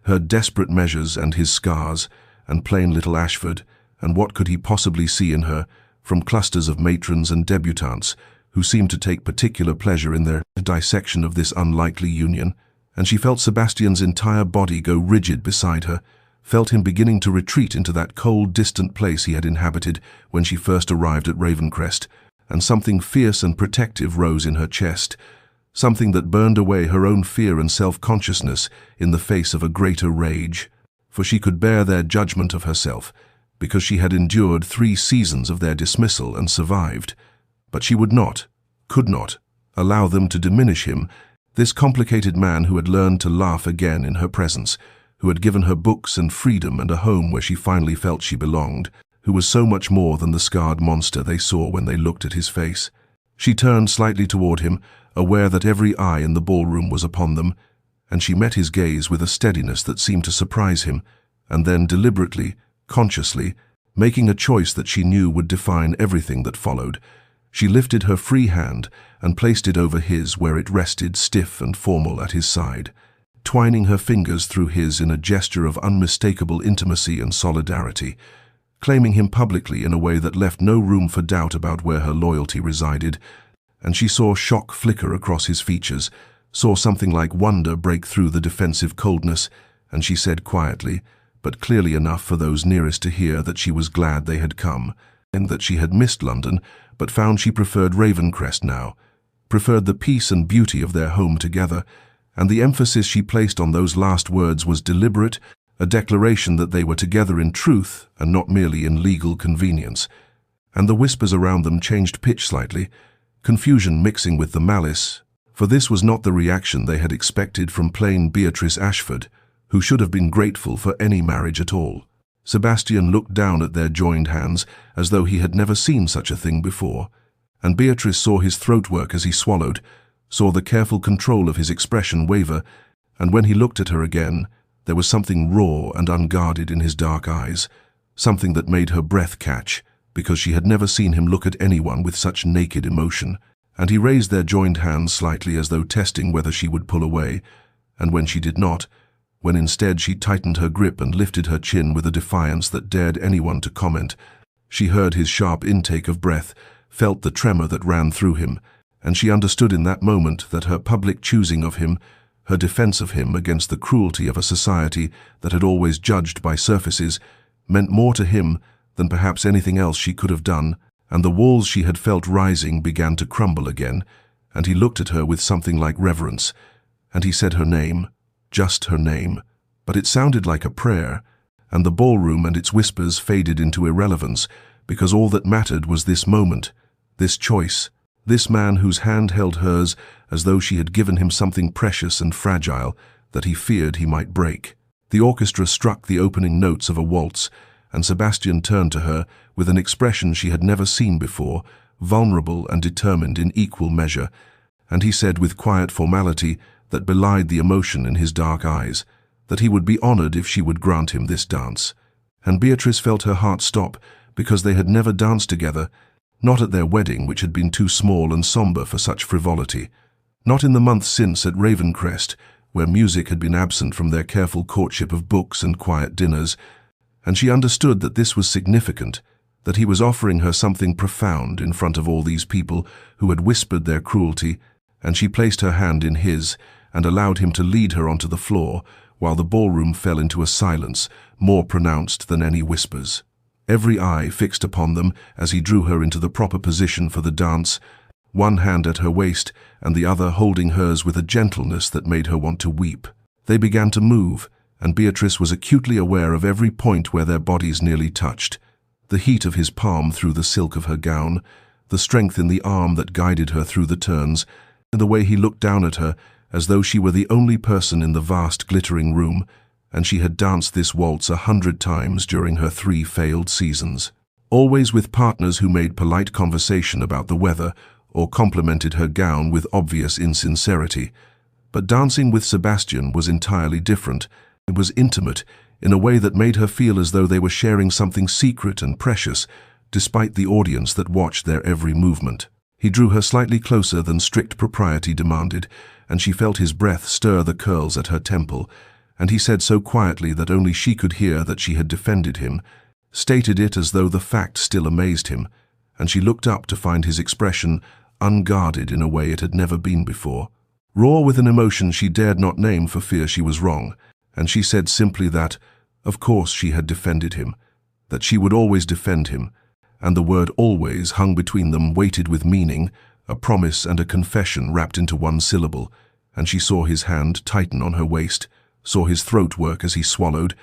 heard desperate measures and his scars, and plain little Ashford, and what could he possibly see in her, from clusters of matrons and debutantes, who seemed to take particular pleasure in their dissection of this unlikely union, and she felt Sebastian's entire body go rigid beside her, felt him beginning to retreat into that cold, distant place he had inhabited when she first arrived at Ravencrest, and something fierce and protective rose in her chest, something that burned away her own fear and self-consciousness in the face of a greater rage, for she could bear their judgment of herself, because she had endured 3 seasons of their dismissal and survived. But she would not, could not, allow them to diminish him, this complicated man who had learned to laugh again in her presence, who had given her books and freedom and a home where she finally felt she belonged, who was so much more than the scarred monster they saw when they looked at his face. She turned slightly toward him, aware that every eye in the ballroom was upon them, and she met his gaze with a steadiness that seemed to surprise him, and then deliberately, consciously, making a choice that she knew would define everything that followed, she lifted her free hand and placed it over his where it rested stiff and formal at his side, twining her fingers through his in a gesture of unmistakable intimacy and solidarity, claiming him publicly in a way that left no room for doubt about where her loyalty resided, and she saw shock flicker across his features, saw something like wonder break through the defensive coldness, and she said quietly, but clearly enough for those nearest to hear, that she was glad they had come, and that she had missed London, but found she preferred Ravencrest now, preferred the peace and beauty of their home together, and the emphasis she placed on those last words was deliberate, a declaration that they were together in truth and not merely in legal convenience. And the whispers around them changed pitch slightly, confusion mixing with the malice, for this was not the reaction they had expected from plain Beatrice Ashford, who should have been grateful for any marriage at all. Sebastian looked down at their joined hands as though he had never seen such a thing before, and Beatrice saw his throat work as he swallowed, saw the careful control of his expression waver, and when he looked at her again, there was something raw and unguarded in his dark eyes, something that made her breath catch, because she had never seen him look at anyone with such naked emotion, and he raised their joined hands slightly as though testing whether she would pull away, and when she did not, when instead she tightened her grip and lifted her chin with a defiance that dared anyone to comment, she heard his sharp intake of breath, felt the tremor that ran through him, and she understood in that moment that her public choosing of him, her defense of him against the cruelty of a society that had always judged by surfaces, meant more to him than perhaps anything else she could have done, and the walls she had felt rising began to crumble again, and he looked at her with something like reverence, and he said her name, just her name, but it sounded like a prayer, and the ballroom and its whispers faded into irrelevance, because all that mattered was this moment, this choice, this man whose hand held hers as though she had given him something precious and fragile that he feared he might break. The orchestra struck the opening notes of a waltz, and Sebastian turned to her with an expression she had never seen before, vulnerable and determined in equal measure, and he said with quiet formality that belied the emotion in his dark eyes, that he would be honored if she would grant him this dance. And Beatrice felt her heart stop, because they had never danced together, not at their wedding, which had been too small and somber for such frivolity, not in the months since at Ravencrest, where music had been absent from their careful courtship of books and quiet dinners, and she understood that this was significant, that he was offering her something profound in front of all these people who had whispered their cruelty, and she placed her hand in his and allowed him to lead her onto the floor, while the ballroom fell into a silence more pronounced than any whispers. Every eye fixed upon them as he drew her into the proper position for the dance, one hand at her waist and the other holding hers with a gentleness that made her want to weep. They began to move, and Beatrice was acutely aware of every point where their bodies nearly touched. the heat of his palm through the silk of her gown, the strength in the arm that guided her through the turns, and the way he looked down at her as though she were the only person in the vast glittering room, and she had danced this waltz 100 times during her 3 failed seasons. Always with partners who made polite conversation about the weather or complimented her gown with obvious insincerity. But dancing with Sebastian was entirely different. It was intimate in a way that made her feel as though they were sharing something secret and precious, despite the audience that watched their every movement. He drew her slightly closer than strict propriety demanded, and she felt his breath stir the curls at her temple, and he said so quietly that only she could hear that she had defended him, stated it as though the fact still amazed him, and she looked up to find his expression unguarded in a way it had never been before. Raw with an emotion she dared not name for fear she was wrong, and she said simply that, of course, she had defended him, that she would always defend him, and the word always hung between them, weighted with meaning, a promise and a confession wrapped into one syllable, and she saw his hand tighten on her waist, saw his throat work as he swallowed,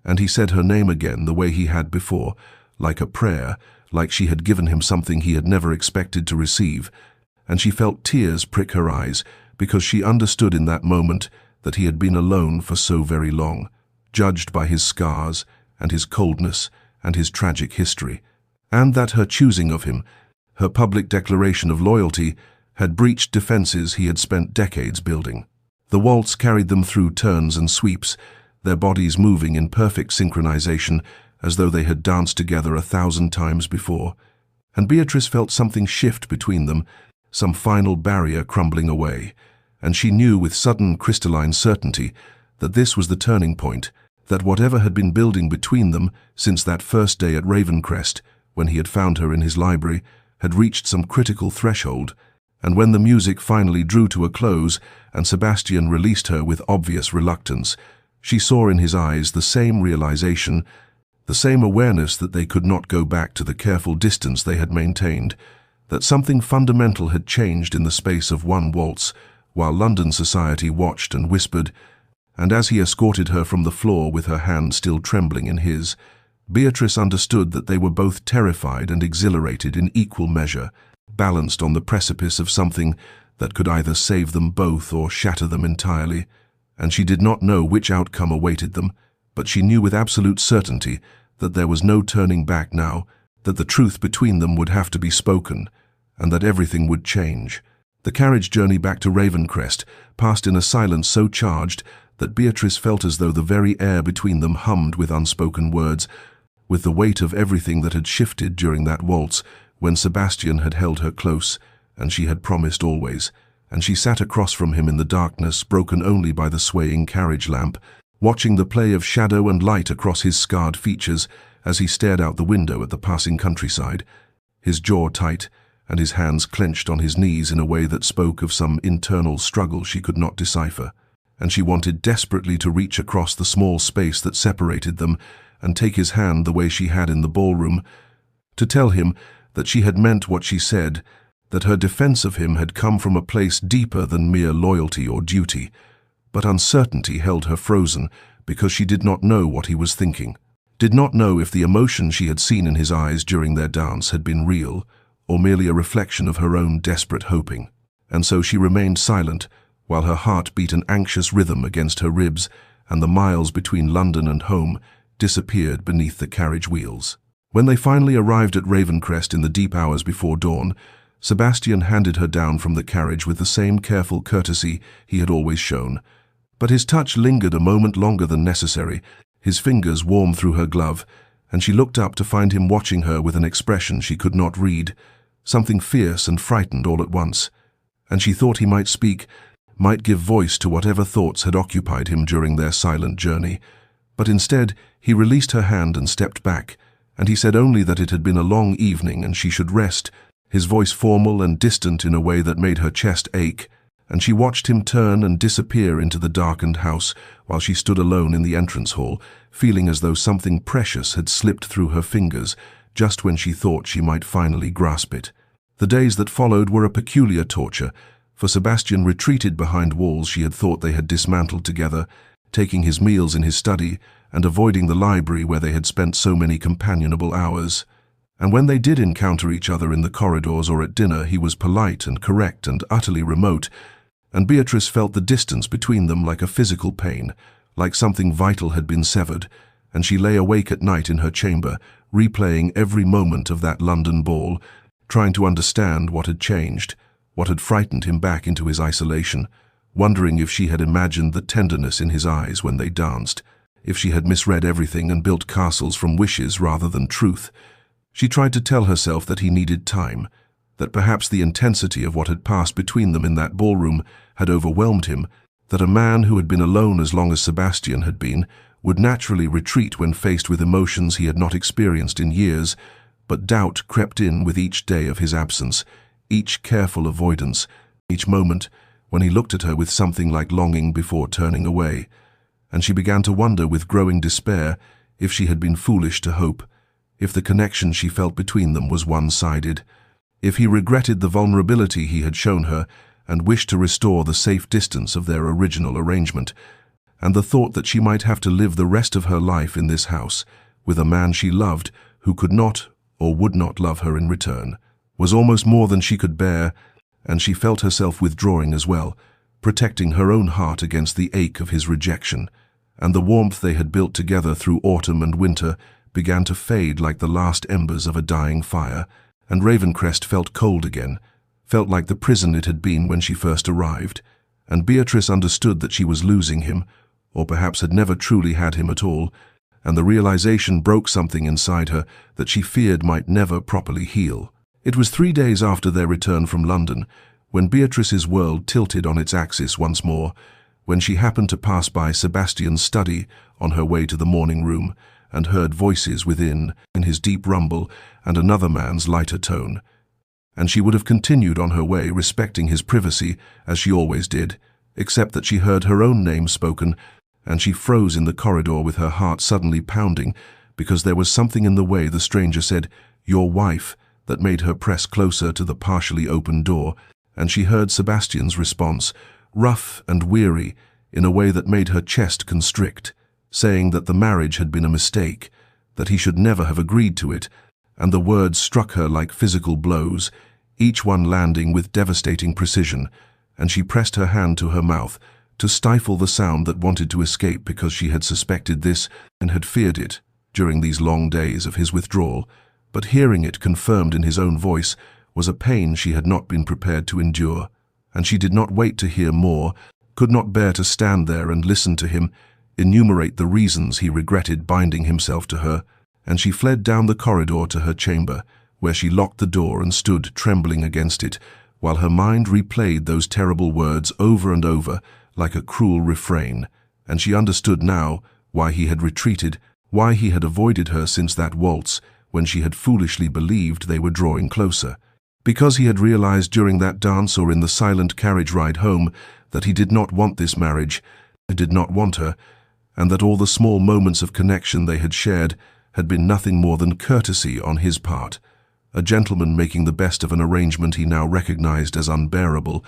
and he said her name again the way he had before, like a prayer, like she had given him something he had never expected to receive, and she felt tears prick her eyes because she understood in that moment that he had been alone for so very long, judged by his scars and his coldness and his tragic history, and that her choosing of him, her public declaration of loyalty, had breached defenses he had spent decades building. The waltz carried them through turns and sweeps, their bodies moving in perfect synchronization as though they had danced together 1,000 times before, and Beatrice felt something shift between them, some final barrier crumbling away, and she knew with sudden crystalline certainty that this was the turning point, that whatever had been building between them since that first day at Ravencrest, when he had found her in his library, had reached some critical threshold, and when the music finally drew to a close and Sebastian released her with obvious reluctance, she saw in his eyes the same realization, the same awareness that they could not go back to the careful distance they had maintained, that something fundamental had changed in the space of one waltz, while London society watched and whispered, and as he escorted her from the floor with her hand still trembling in his, Beatrice understood that they were both terrified and exhilarated in equal measure, balanced on the precipice of something that could either save them both or shatter them entirely, and she did not know which outcome awaited them, but she knew with absolute certainty that there was no turning back now, that the truth between them would have to be spoken, and that everything would change. The carriage journey back to Ravencrest passed in a silence so charged that Beatrice felt as though the very air between them hummed with unspoken words, with the weight of everything that had shifted during that waltz when Sebastian had held her close, and she had promised always, and she sat across from him in the darkness, broken only by the swaying carriage lamp, watching the play of shadow and light across his scarred features as he stared out the window at the passing countryside, his jaw tight and his hands clenched on his knees in a way that spoke of some internal struggle she could not decipher, and she wanted desperately to reach across the small space that separated them and take his hand the way she had in the ballroom, to tell him that she had meant what she said, that her defense of him had come from a place deeper than mere loyalty or duty, but uncertainty held her frozen because she did not know what he was thinking, did not know if the emotion she had seen in his eyes during their dance had been real or merely a reflection of her own desperate hoping. And so she remained silent while her heart beat an anxious rhythm against her ribs and the miles between London and home disappeared beneath the carriage wheels. When they finally arrived at Ravencrest in the deep hours before dawn, Sebastian handed her down from the carriage with the same careful courtesy he had always shown. But his touch lingered a moment longer than necessary, his fingers warm through her glove, and she looked up to find him watching her with an expression she could not read, something fierce and frightened all at once, and she thought he might speak, might give voice to whatever thoughts had occupied him during their silent journey. But instead, he released her hand and stepped back, and he said only that it had been a long evening and she should rest, his voice formal and distant in a way that made her chest ache, and she watched him turn and disappear into the darkened house while she stood alone in the entrance hall, feeling as though something precious had slipped through her fingers just when she thought she might finally grasp it. The days that followed were a peculiar torture, for Sebastian retreated behind walls she had thought they had dismantled together, taking his meals in his study and avoiding the library where they had spent so many companionable hours. And when they did encounter each other in the corridors or at dinner, he was polite and correct and utterly remote, and Beatrice felt the distance between them like a physical pain, like something vital had been severed, and she lay awake at night in her chamber, replaying every moment of that London ball, trying to understand what had changed, what had frightened him back into his isolation, wondering if she had imagined the tenderness in his eyes when they danced, if she had misread everything and built castles from wishes rather than truth. She tried to tell herself that he needed time, that perhaps the intensity of what had passed between them in that ballroom had overwhelmed him, that a man who had been alone as long as Sebastian had been would naturally retreat when faced with emotions he had not experienced in years, but doubt crept in with each day of his absence, each careful avoidance, each moment when he looked at her with something like longing before turning away. And she began to wonder with growing despair if she had been foolish to hope, if the connection she felt between them was one-sided, if he regretted the vulnerability he had shown her and wished to restore the safe distance of their original arrangement, and the thought that she might have to live the rest of her life in this house with a man she loved who could not or would not love her in return was almost more than she could bear, and she felt herself withdrawing as well, protecting her own heart against the ache of his rejection, and the warmth they had built together through autumn and winter began to fade like the last embers of a dying fire, and Ravencrest felt cold again, felt like the prison it had been when she first arrived, and Beatrice understood that she was losing him, or perhaps had never truly had him at all, and the realization broke something inside her that she feared might never properly heal. It was 3 days after their return from London, when Beatrice's world tilted on its axis once more, when she happened to pass by Sebastian's study on her way to the morning room, and heard voices within, in his deep rumble and another man's lighter tone. And she would have continued on her way, respecting his privacy, as she always did, except that she heard her own name spoken, and she froze in the corridor with her heart suddenly pounding, because there was something in the way the stranger said, "Your wife," that made her press closer to the partially open door, and she heard Sebastian's response, rough and weary, in a way that made her chest constrict, saying that the marriage had been a mistake, that he should never have agreed to it, and the words struck her like physical blows, each one landing with devastating precision, and she pressed her hand to her mouth to stifle the sound that wanted to escape because she had suspected this and had feared it during these long days of his withdrawal, but hearing it confirmed in his own voice was a pain she had not been prepared to endure, and she did not wait to hear more, could not bear to stand there and listen to him enumerate the reasons he regretted binding himself to her, and she fled down the corridor to her chamber, where she locked the door and stood trembling against it, while her mind replayed those terrible words over and over like a cruel refrain, and she understood now why he had retreated, why he had avoided her since that waltz when she had foolishly believed they were drawing closer. Because he had realized during that dance or in the silent carriage ride home that he did not want this marriage, he did not want her, and that all the small moments of connection they had shared had been nothing more than courtesy on his part, a gentleman making the best of an arrangement he now recognized as unbearable,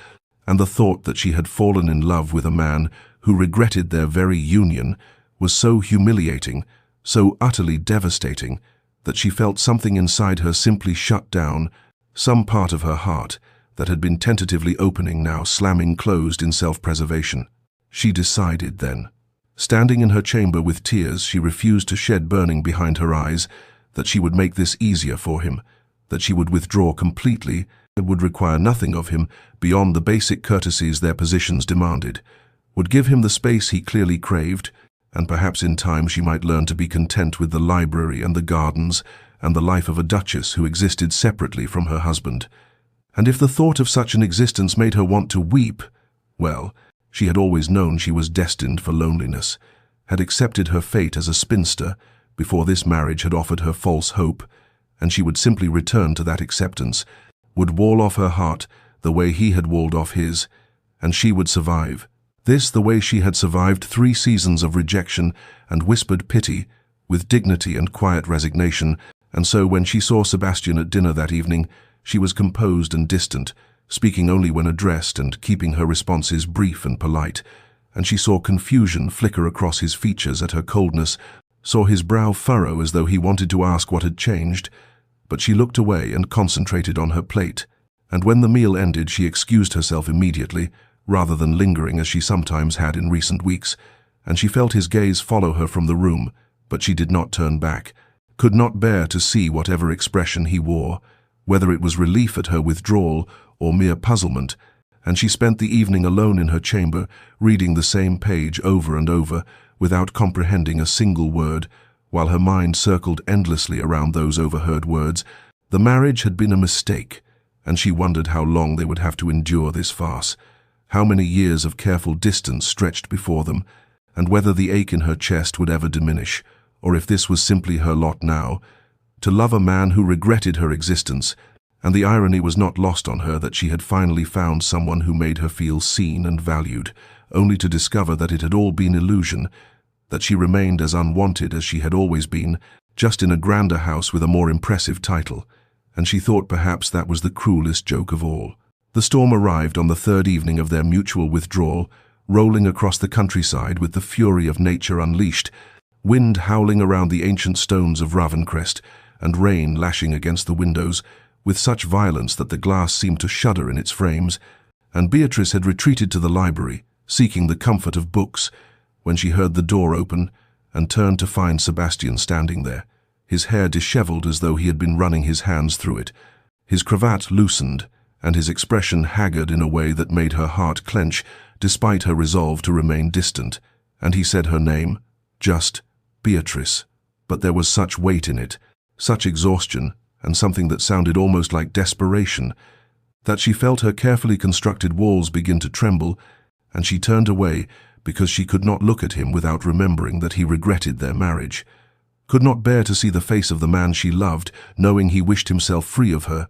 and the thought that she had fallen in love with a man who regretted their very union was so humiliating, so utterly devastating, that she felt something inside her simply shut down, some part of her heart that had been tentatively opening now slamming closed in self-preservation. She decided then. Standing in her chamber with tears she refused to shed burning behind her eyes, that she would make this easier for him, that she would withdraw completely and would require nothing of him beyond the basic courtesies their positions demanded, would give him the space he clearly craved, and perhaps in time she might learn to be content with the library and the gardens and the life of a duchess who existed separately from her husband. And if the thought of such an existence made her want to weep, well, she had always known she was destined for loneliness, had accepted her fate as a spinster before this marriage had offered her false hope, and she would simply return to that acceptance, would wall off her heart the way he had walled off his, and she would survive. This the way she had survived 3 seasons of rejection and whispered pity, with dignity and quiet resignation, and so when she saw Sebastian at dinner that evening, she was composed and distant, speaking only when addressed and keeping her responses brief and polite, and she saw confusion flicker across his features at her coldness, saw his brow furrow as though he wanted to ask what had changed, but she looked away and concentrated on her plate, and when the meal ended she excused herself immediately, rather than lingering as she sometimes had in recent weeks, and she felt his gaze follow her from the room, but she did not turn back, could not bear to see whatever expression he wore, whether it was relief at her withdrawal or mere puzzlement, and she spent the evening alone in her chamber, reading the same page over and over, without comprehending a single word, while her mind circled endlessly around those overheard words. The marriage had been a mistake, and she wondered how long they would have to endure this farce, how many years of careful distance stretched before them, and whether the ache in her chest would ever diminish, or if this was simply her lot now, to love a man who regretted her existence. And the irony was not lost on her that she had finally found someone who made her feel seen and valued, only to discover that it had all been illusion, that she remained as unwanted as she had always been, just in a grander house with a more impressive title, and she thought perhaps that was the cruelest joke of all. The storm arrived on the third evening of their mutual withdrawal, rolling across the countryside with the fury of nature unleashed, wind howling around the ancient stones of Ravencrest, and rain lashing against the windows, with such violence that the glass seemed to shudder in its frames, and Beatrice had retreated to the library, seeking the comfort of books, when she heard the door open and turned to find Sebastian standing there, his hair dishevelled as though he had been running his hands through it, his cravat loosened, and his expression haggard in a way that made her heart clench, despite her resolve to remain distant. And he said her name, just Beatrice, but there was such weight in it, such exhaustion, and something that sounded almost like desperation, that she felt her carefully constructed walls begin to tremble, and she turned away because she could not look at him without remembering that he regretted their marriage, could not bear to see the face of the man she loved, knowing he wished himself free of her.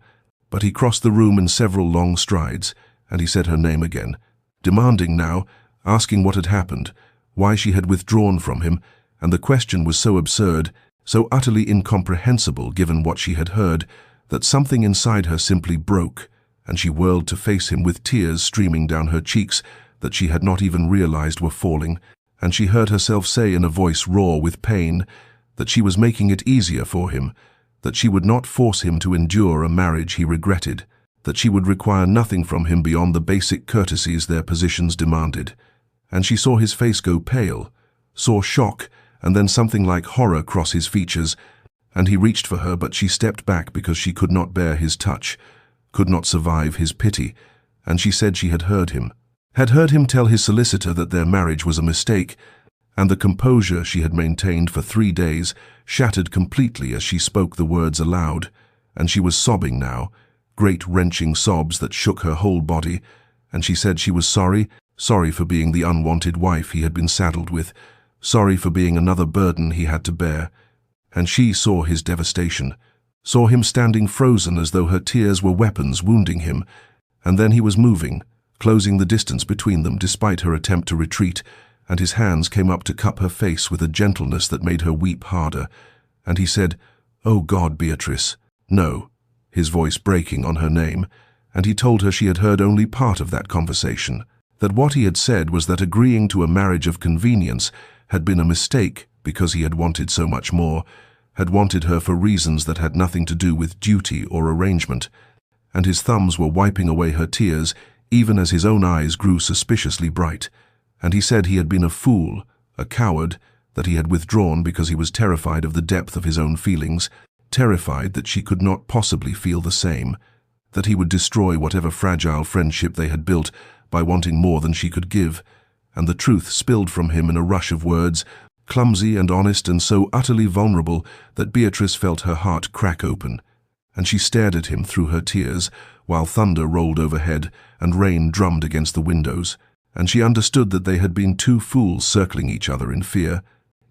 But he crossed the room in several long strides, and he said her name again, demanding now, asking what had happened, why she had withdrawn from him, and the question was so absurd, so utterly incomprehensible given what she had heard, that something inside her simply broke, and she whirled to face him with tears streaming down her cheeks that she had not even realized were falling, and she heard herself say in a voice raw with pain that she was making it easier for him, that she would not force him to endure a marriage he regretted, that she would require nothing from him beyond the basic courtesies their positions demanded. And she saw his face go pale, saw shock, and then something like horror cross his features, and he reached for her, but she stepped back because she could not bear his touch, could not survive his pity, and she said she had heard him tell his solicitor that their marriage was a mistake, and the composure she had maintained for 3 days shattered completely as she spoke the words aloud, and she was sobbing now, great wrenching sobs that shook her whole body, and she said she was sorry for being the unwanted wife he had been saddled with, sorry for being another burden he had to bear. And she saw his devastation, saw him standing frozen as though her tears were weapons wounding him, and then he was moving, closing the distance between them despite her attempt to retreat, and his hands came up to cup her face with a gentleness that made her weep harder, and he said, "Oh God, Beatrice, no," his voice breaking on her name, and he told her she had heard only part of that conversation, that what he had said was that agreeing to a marriage of convenience had been a mistake because he had wanted so much more, had wanted her for reasons that had nothing to do with duty or arrangement, and his thumbs were wiping away her tears even as his own eyes grew suspiciously bright, and he said he had been a fool, a coward, that he had withdrawn because he was terrified of the depth of his own feelings, terrified that she could not possibly feel the same, that he would destroy whatever fragile friendship they had built by wanting more than she could give, and the truth spilled from him in a rush of words, clumsy and honest and so utterly vulnerable that Beatrice felt her heart crack open, and she stared at him through her tears, while thunder rolled overhead and rain drummed against the windows, and she understood that they had been two fools circling each other in fear,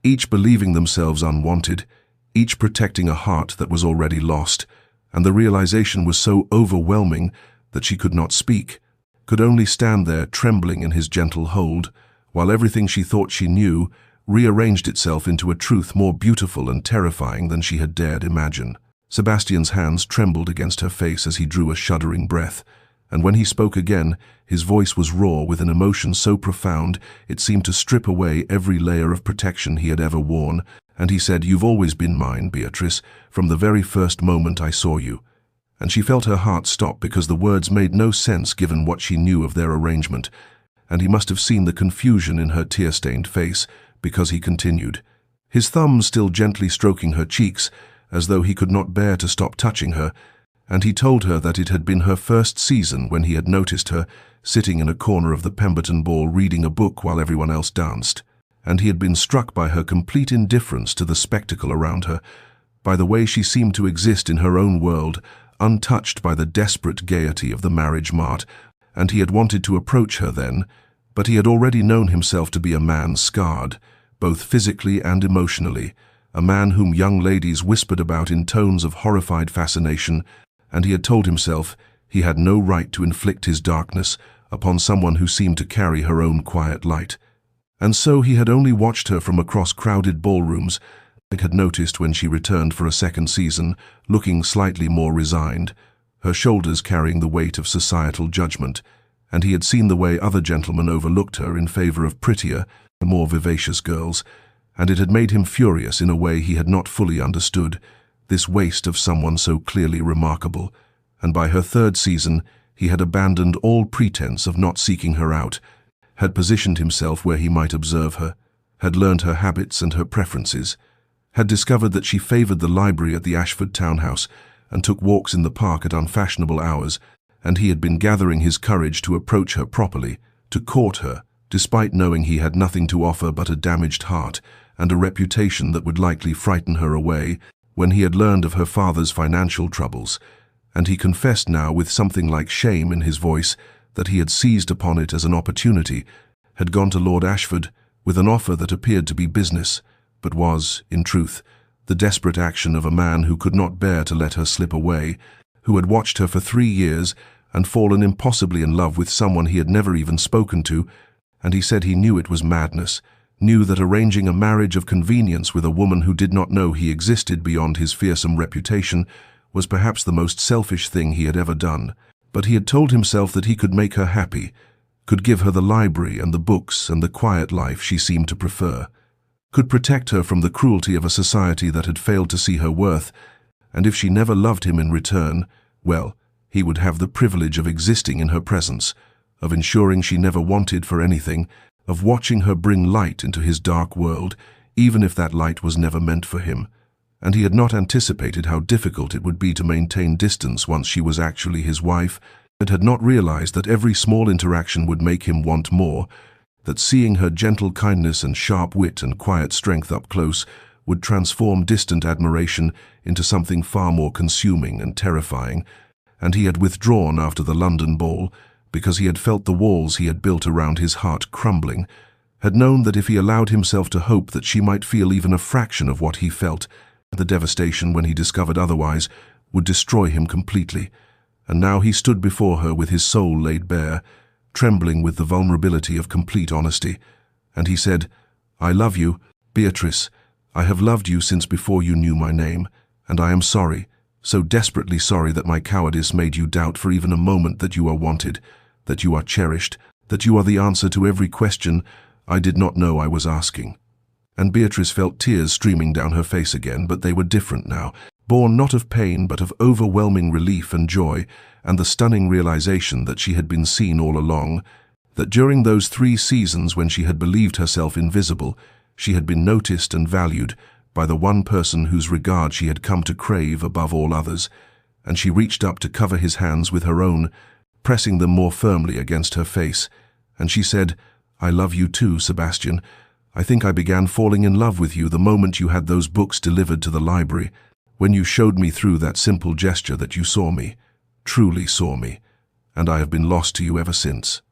each believing themselves unwanted, each protecting a heart that was already lost, and the realization was so overwhelming that she could not speak, could only stand there trembling in his gentle hold, while everything she thought she knew rearranged itself into a truth more beautiful and terrifying than she had dared imagine. Sebastian's hands trembled against her face as he drew a shuddering breath, and when he spoke again, his voice was raw with an emotion so profound it seemed to strip away every layer of protection he had ever worn, And he said, "You've always been mine, Beatrice, from the very first moment I saw you." And she felt her heart stop because the words made no sense given what she knew of their arrangement, and he must have seen the confusion in her tear-stained face because he continued, his thumb still gently stroking her cheeks as though he could not bear to stop touching her, and he told her that it had been her first season when he had noticed her sitting in a corner of the Pemberton ball reading a book while everyone else danced, and he had been struck by her complete indifference to the spectacle around her, by the way she seemed to exist in her own world, untouched by the desperate gaiety of the marriage mart, and he had wanted to approach her then, but he had already known himself to be a man scarred, both physically and emotionally, a man whom young ladies whispered about in tones of horrified fascination, and he had told himself he had no right to inflict his darkness upon someone who seemed to carry her own quiet light. And so he had only watched her from across crowded ballrooms, and had noticed when she returned for a second season, looking slightly more resigned, her shoulders carrying the weight of societal judgment, and he had seen the way other gentlemen overlooked her in favor of prettier, more vivacious girls, and it had made him furious in a way he had not fully understood, this waste of someone so clearly remarkable, and by her third season he had abandoned all pretense of not seeking her out, had positioned himself where he might observe her, had learned her habits and her preferences, had discovered that she favored the library at the Ashford townhouse and took walks in the park at unfashionable hours, and he had been gathering his courage to approach her properly, to court her, despite knowing he had nothing to offer but a damaged heart and a reputation that would likely frighten her away, when he had learned of her father's financial troubles, and he confessed now with something like shame in his voice that he had seized upon it as an opportunity, had gone to Lord Ashford with an offer that appeared to be business, but was, in truth, the desperate action of a man who could not bear to let her slip away, who had watched her for 3 years and fallen impossibly in love with someone he had never even spoken to, and he said he knew it was madness, knew that arranging a marriage of convenience with a woman who did not know he existed beyond his fearsome reputation was perhaps the most selfish thing he had ever done. But he had told himself that he could make her happy, could give her the library and the books and the quiet life she seemed to prefer, could protect her from the cruelty of a society that had failed to see her worth, and if she never loved him in return, well, he would have the privilege of existing in her presence, of ensuring she never wanted for anything, of watching her bring light into his dark world, even if that light was never meant for him. And he had not anticipated how difficult it would be to maintain distance once she was actually his wife, and had not realized that every small interaction would make him want more, that seeing her gentle kindness and sharp wit and quiet strength up close would transform distant admiration into something far more consuming and terrifying, and he had withdrawn after the London ball because he had felt the walls he had built around his heart crumbling, had known that if he allowed himself to hope that she might feel even a fraction of what he felt, the devastation when he discovered otherwise would destroy him completely, and now he stood before her with his soul laid bare, trembling with the vulnerability of complete honesty, and he said, "I love you, Beatrice. I have loved you since before you knew my name, and I am sorry, so desperately sorry that my cowardice made you doubt for even a moment that you are wanted, that you are cherished, that you are the answer to every question I did not know I was asking." And Beatrice felt tears streaming down her face again, but they were different now, born not of pain but of overwhelming relief and joy, and the stunning realization that she had been seen all along, that during those 3 seasons when she had believed herself invisible, she had been noticed and valued by the one person whose regard she had come to crave above all others, and she reached up to cover his hands with her own, pressing them more firmly against her face, and she said, "I love you too, Sebastian. I think I began falling in love with you the moment you had those books delivered to the library, when you showed me through that simple gesture that you saw me, truly saw me, and I have been lost to you ever since."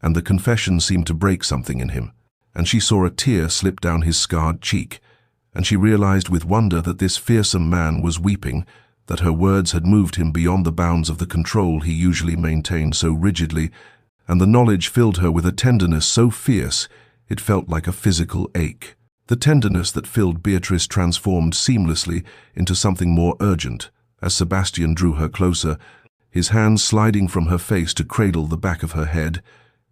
And the confession seemed to break something in him, and she saw a tear slip down his scarred cheek, and she realized with wonder that this fearsome man was weeping, that her words had moved him beyond the bounds of the control he usually maintained so rigidly, and the knowledge filled her with a tenderness so fierce it felt like a physical ache. The tenderness that filled Beatrice transformed seamlessly into something more urgent, as Sebastian drew her closer, his hands sliding from her face to cradle the back of her head,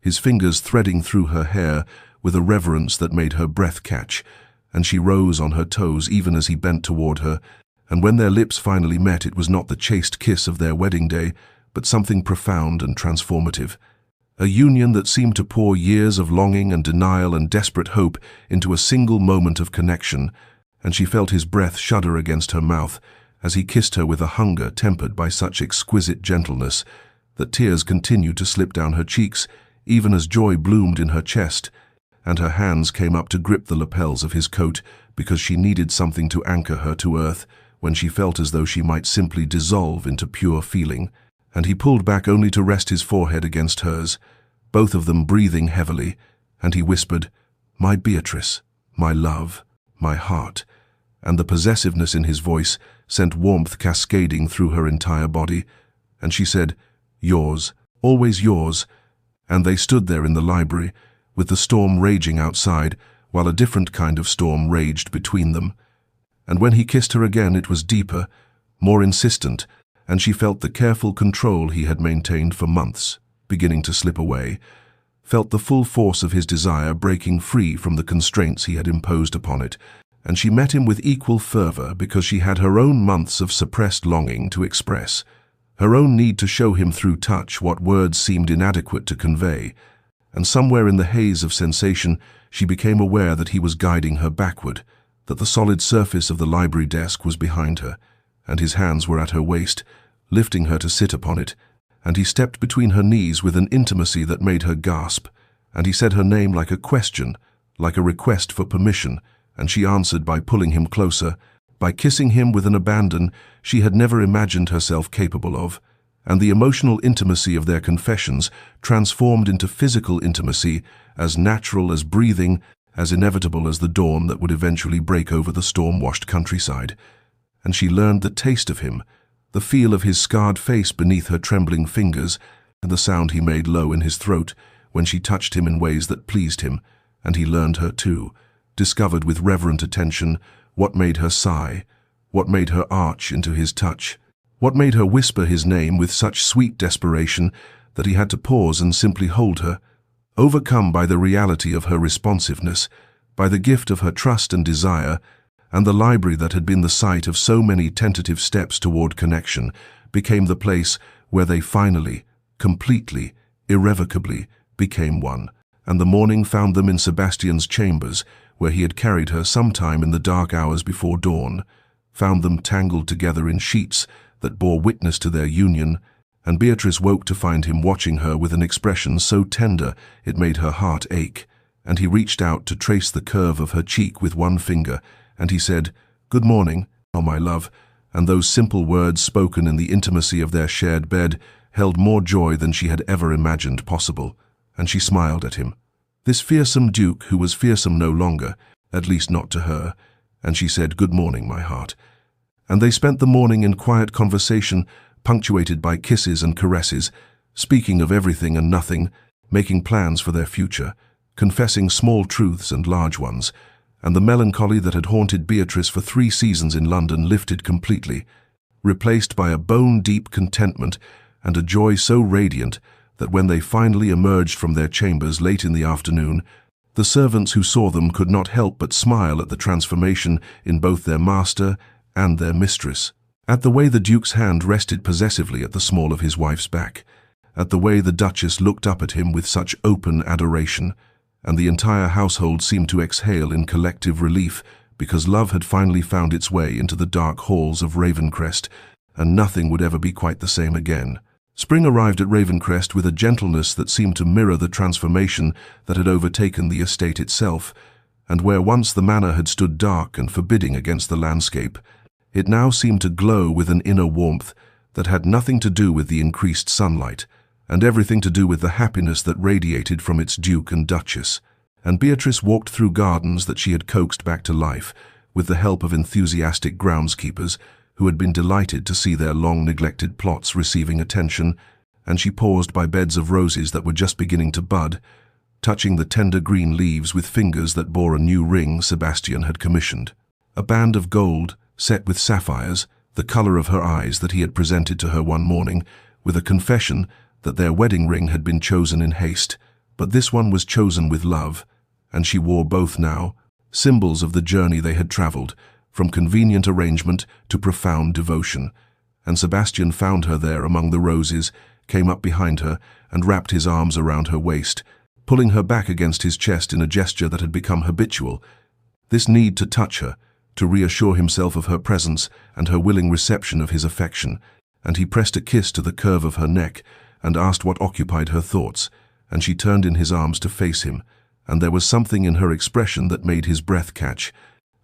his fingers threading through her hair with a reverence that made her breath catch, and she rose on her toes even as he bent toward her, and when their lips finally met, it was not the chaste kiss of their wedding day, but something profound and transformative. A union that seemed to pour years of longing and denial and desperate hope into a single moment of connection, and she felt his breath shudder against her mouth as he kissed her with a hunger tempered by such exquisite gentleness that tears continued to slip down her cheeks even as joy bloomed in her chest, and her hands came up to grip the lapels of his coat because she needed something to anchor her to earth when she felt as though she might simply dissolve into pure feeling. And he pulled back only to rest his forehead against hers, both of them breathing heavily, and he whispered, "My Beatrice, my love, my heart," and the possessiveness in his voice sent warmth cascading through her entire body, and she said, "Yours, always yours," and they stood there in the library, with the storm raging outside, while a different kind of storm raged between them. And when he kissed her again, it was deeper, more insistent, and she felt the careful control he had maintained for months beginning to slip away, felt the full force of his desire breaking free from the constraints he had imposed upon it, and she met him with equal fervor because she had her own months of suppressed longing to express, her own need to show him through touch what words seemed inadequate to convey, and somewhere in the haze of sensation she became aware that he was guiding her backward, that the solid surface of the library desk was behind her, and his hands were at her waist, lifting her to sit upon it, and he stepped between her knees with an intimacy that made her gasp, and he said her name like a question, like a request for permission, and she answered by pulling him closer, by kissing him with an abandon she had never imagined herself capable of, and the emotional intimacy of their confessions transformed into physical intimacy, as natural as breathing, as inevitable as the dawn that would eventually break over the storm-washed countryside. And she learned the taste of him, the feel of his scarred face beneath her trembling fingers, and the sound he made low in his throat when she touched him in ways that pleased him, and he learned her too, discovered with reverent attention what made her sigh, what made her arch into his touch, what made her whisper his name with such sweet desperation that he had to pause and simply hold her, overcome by the reality of her responsiveness, by the gift of her trust and desire, and the library that had been the site of so many tentative steps toward connection became the place where they finally, completely, irrevocably became one, and the morning found them in Sebastian's chambers, where he had carried her sometime in the dark hours before dawn, found them tangled together in sheets that bore witness to their union, and Beatrice woke to find him watching her with an expression so tender it made her heart ache, and he reached out to trace the curve of her cheek with one finger, and he said, "Good morning, oh my love," and those simple words spoken in the intimacy of their shared bed held more joy than she had ever imagined possible, and she smiled at him. This fearsome duke who was fearsome no longer, at least not to her, and she said, "Good morning, my heart." And they spent the morning in quiet conversation, punctuated by kisses and caresses, speaking of everything and nothing, making plans for their future, confessing small truths and large ones, and the melancholy that had haunted Beatrice for 3 seasons in London lifted completely, replaced by a bone-deep contentment and a joy so radiant that when they finally emerged from their chambers late in the afternoon, the servants who saw them could not help but smile at the transformation in both their master and their mistress, at the way the Duke's hand rested possessively at the small of his wife's back, at the way the Duchess looked up at him with such open adoration, and the entire household seemed to exhale in collective relief because love had finally found its way into the dark halls of Ravencrest, and nothing would ever be quite the same again. Spring arrived at Ravencrest with a gentleness that seemed to mirror the transformation that had overtaken the estate itself, and where once the manor had stood dark and forbidding against the landscape, it now seemed to glow with an inner warmth that had nothing to do with the increased sunlight, and everything to do with the happiness that radiated from its Duke and Duchess. And Beatrice walked through gardens that she had coaxed back to life, with the help of enthusiastic groundskeepers who had been delighted to see their long-neglected plots receiving attention, and she paused by beds of roses that were just beginning to bud, touching the tender green leaves with fingers that bore a new ring Sebastian had commissioned. A band of gold, set with sapphires, the color of her eyes that he had presented to her one morning, with a confession that their wedding ring had been chosen in haste, but this one was chosen with love, and she wore both now, symbols of the journey they had traveled, from convenient arrangement to profound devotion. And Sebastian found her there among the roses, came up behind her, and wrapped his arms around her waist, pulling her back against his chest in a gesture that had become habitual. This need to touch her, to reassure himself of her presence and her willing reception of his affection, and he pressed a kiss to the curve of her neck and asked what occupied her thoughts, and she turned in his arms to face him, and there was something in her expression that made his breath catch,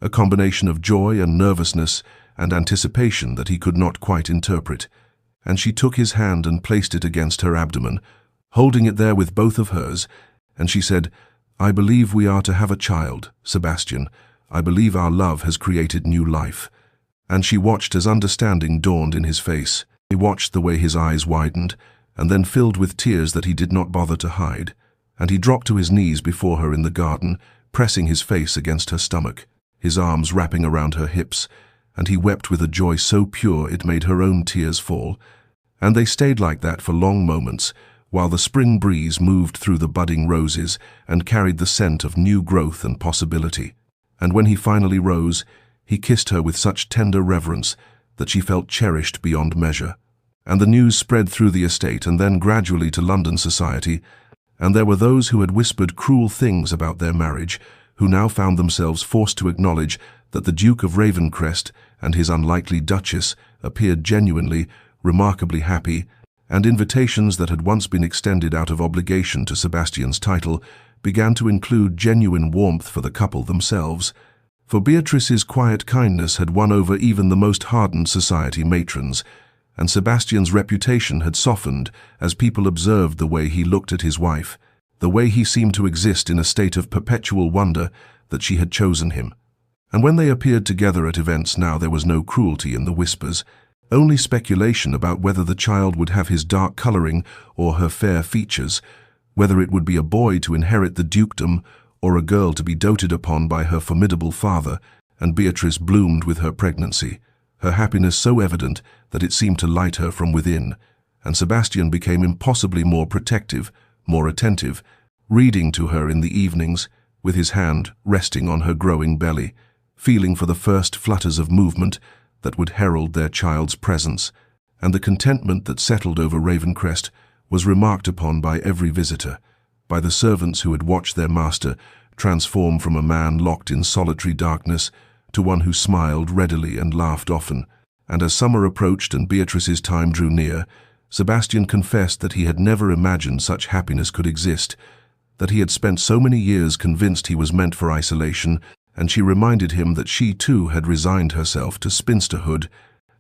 a combination of joy and nervousness and anticipation that he could not quite interpret. And she took his hand and placed it against her abdomen, holding it there with both of hers, and she said, "I believe we are to have a child, Sebastian. I believe our love has created new life." And she watched as understanding dawned in his face. He watched the way his eyes widened, and then filled with tears that he did not bother to hide. And he dropped to his knees before her in the garden, pressing his face against her stomach, his arms wrapping around her hips, and he wept with a joy so pure it made her own tears fall. And they stayed like that for long moments, while the spring breeze moved through the budding roses and carried the scent of new growth and possibility. And when he finally rose, he kissed her with such tender reverence that she felt cherished beyond measure. And the news spread through the estate and then gradually to London society, and there were those who had whispered cruel things about their marriage, who now found themselves forced to acknowledge that the Duke of Ravencrest and his unlikely Duchess appeared genuinely, remarkably happy, and invitations that had once been extended out of obligation to Sebastian's title began to include genuine warmth for the couple themselves. For Beatrice's quiet kindness had won over even the most hardened society matrons, and Sebastian's reputation had softened as people observed the way he looked at his wife, the way he seemed to exist in a state of perpetual wonder that she had chosen him. And when they appeared together at events now, there was no cruelty in the whispers, only speculation about whether the child would have his dark coloring or her fair features, whether it would be a boy to inherit the dukedom or a girl to be doted upon by her formidable father, and Beatrice bloomed with her pregnancy, her happiness so evident that it seemed to light her from within, and Sebastian became impossibly more protective, more attentive, reading to her in the evenings, with his hand resting on her growing belly, feeling for the first flutters of movement that would herald their child's presence, and the contentment that settled over Ravencrest was remarked upon by every visitor, by the servants who had watched their master transform from a man locked in solitary darkness to one who smiled readily and laughed often. And as summer approached and Beatrice's time drew near, Sebastian confessed that he had never imagined such happiness could exist, that he had spent so many years convinced he was meant for isolation, and she reminded him that she too had resigned herself to spinsterhood,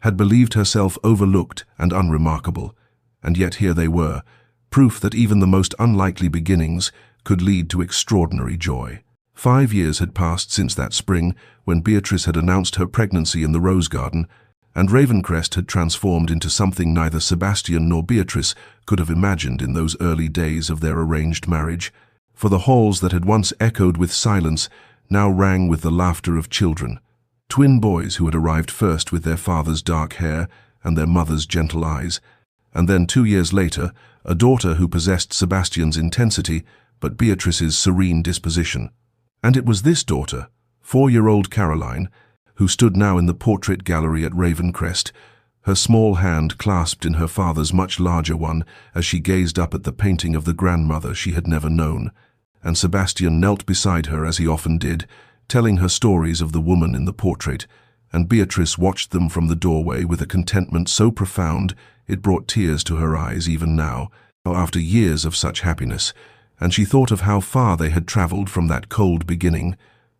had believed herself overlooked and unremarkable, and yet here they were, proof that even the most unlikely beginnings could lead to extraordinary joy. 5 years had passed since that spring when Beatrice had announced her pregnancy in the rose garden, and Ravencrest had transformed into something neither Sebastian nor Beatrice could have imagined in those early days of their arranged marriage, for the halls that had once echoed with silence now rang with the laughter of children, twin boys who had arrived first with their father's dark hair and their mother's gentle eyes, and then 2 years later, a daughter who possessed Sebastian's intensity but Beatrice's serene disposition. And it was this daughter, 4-year-old Caroline, who stood now in the portrait gallery at Ravencrest, her small hand clasped in her father's much larger one as she gazed up at the painting of the grandmother she had never known. And Sebastian knelt beside her as he often did, telling her stories of the woman in the portrait, and Beatrice watched them from the doorway with a contentment so profound it brought tears to her eyes even now, after years of such happiness, and she thought of how far they had traveled from that cold beginning,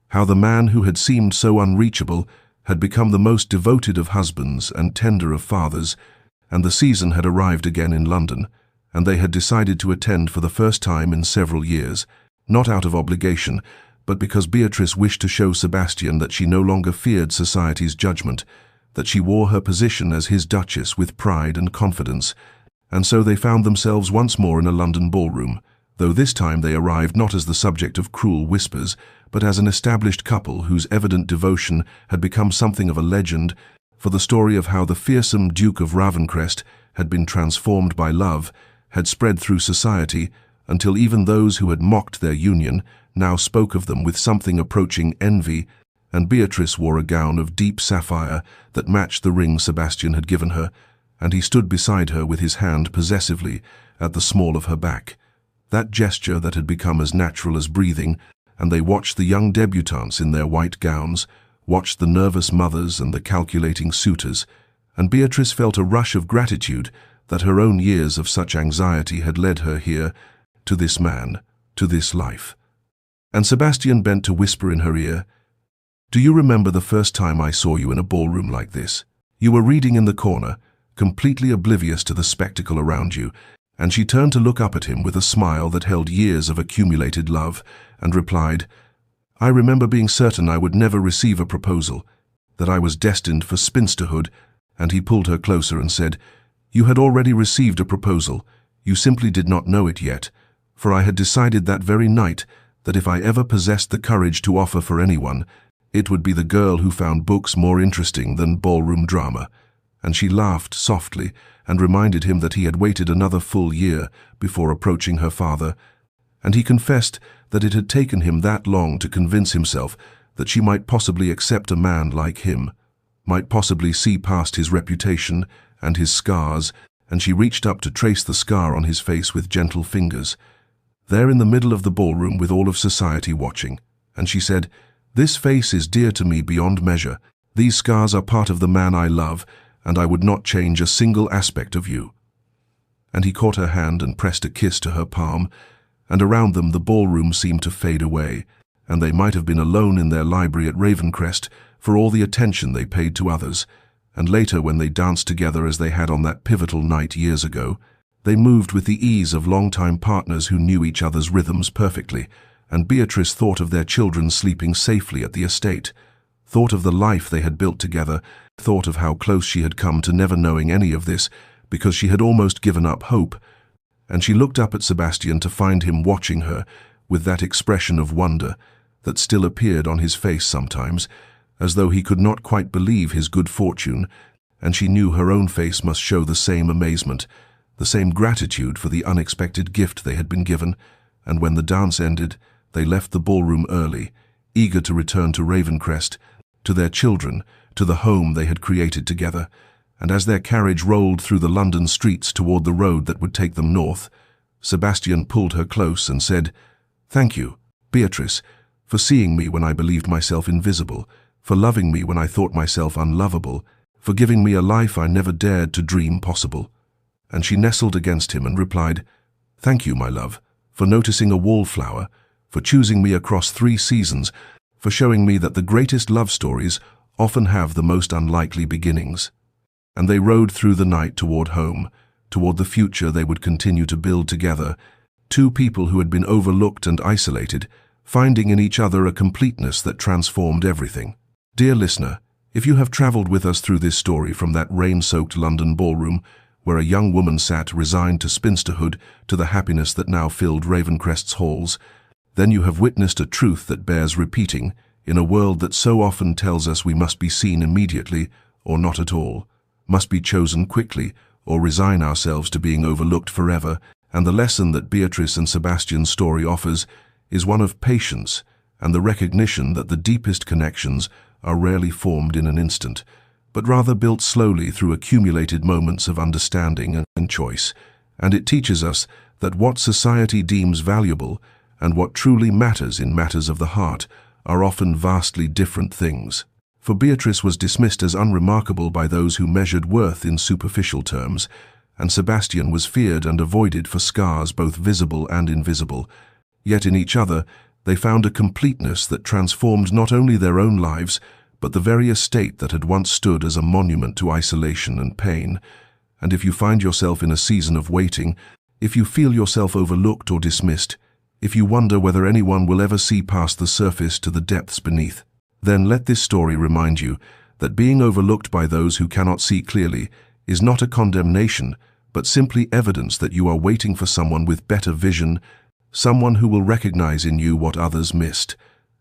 how the man who had seemed so unreachable had become the most devoted of husbands and tender of fathers, and the season had arrived again in London, and they had decided to attend for the first time in several years, not out of obligation, but because Beatrice wished to show Sebastian that she no longer feared society's judgment, that she wore her position as his Duchess with pride and confidence, and so they found themselves once more in a London ballroom, though this time they arrived not as the subject of cruel whispers, but as an established couple whose evident devotion had become something of a legend, for the story of how the fearsome Duke of Ravencrest had been transformed by love had spread through society until even those who had mocked their union now spoke of them with something approaching envy, and Beatrice wore a gown of deep sapphire that matched the ring Sebastian had given her, and he stood beside her with his hand possessively at the small of her back. That gesture that had become as natural as breathing, and they watched the young debutantes in their white gowns, watched the nervous mothers and the calculating suitors, and Beatrice felt a rush of gratitude that her own years of such anxiety had led her here, to this man, to this life. And Sebastian bent to whisper in her ear, "Do you remember the first time I saw you in a ballroom like this? You were reading in the corner, completely oblivious to the spectacle around you," and she turned to look up at him with a smile that held years of accumulated love, and replied, "I remember being certain I would never receive a proposal, that I was destined for spinsterhood," and he pulled her closer and said, "You had already received a proposal, you simply did not know it yet, for I had decided that very night that if I ever possessed the courage to offer for anyone, it would be the girl who found books more interesting than ballroom drama." And she laughed softly and reminded him that he had waited another full year before approaching her father, and he confessed that it had taken him that long to convince himself that she might possibly accept a man like him, might possibly see past his reputation and his scars, and she reached up to trace the scar on his face with gentle fingers. There in the middle of the ballroom with all of society watching, and she said, "This face is dear to me beyond measure. These scars are part of the man I love, and I would not change a single aspect of you." And he caught her hand and pressed a kiss to her palm, and around them the ballroom seemed to fade away, and they might have been alone in their library at Ravencrest for all the attention they paid to others, and later when they danced together as they had on that pivotal night years ago, they moved with the ease of long-time partners who knew each other's rhythms perfectly, and Beatrice thought of their children sleeping safely at the estate, thought of the life they had built together, thought of how close she had come to never knowing any of this, because she had almost given up hope, and she looked up at Sebastian to find him watching her with that expression of wonder that still appeared on his face sometimes, as though he could not quite believe his good fortune, and she knew her own face must show the same amazement, the same gratitude for the unexpected gift they had been given, and when the dance ended, they left the ballroom early, eager to return to Ravencrest, to their children, to the home they had created together, and as their carriage rolled through the London streets toward the road that would take them north, Sebastian pulled her close and said, "Thank you, Beatrice, for seeing me when I believed myself invisible, for loving me when I thought myself unlovable, for giving me a life I never dared to dream possible." And she nestled against him and replied, "Thank you, my love, for noticing a wallflower, for choosing me across 3 seasons, for showing me that the greatest love stories often have the most unlikely beginnings." And they rode through the night toward home, toward the future they would continue to build together, 2 people who had been overlooked and isolated, finding in each other a completeness that transformed everything. Dear listener, if you have traveled with us through this story from that rain-soaked London ballroom, where a young woman sat resigned to spinsterhood, to the happiness that now filled Ravencrest's halls, then you have witnessed a truth that bears repeating in a world that so often tells us we must be seen immediately or not at all, must be chosen quickly or resign ourselves to being overlooked forever, and the lesson that Beatrice and Sebastian's story offers is one of patience and the recognition that the deepest connections are rarely formed in an instant, but rather built slowly through accumulated moments of understanding and choice, and it teaches us that what society deems valuable and what truly matters in matters of the heart are often vastly different things. For Beatrice was dismissed as unremarkable by those who measured worth in superficial terms, and Sebastian was feared and avoided for scars both visible and invisible. Yet in each other they found a completeness that transformed not only their own lives, but the very estate that had once stood as a monument to isolation and pain. And if you find yourself in a season of waiting, if you feel yourself overlooked or dismissed, if you wonder whether anyone will ever see past the surface to the depths beneath, then let this story remind you that being overlooked by those who cannot see clearly is not a condemnation, but simply evidence that you are waiting for someone with better vision, someone who will recognize in you what others missed.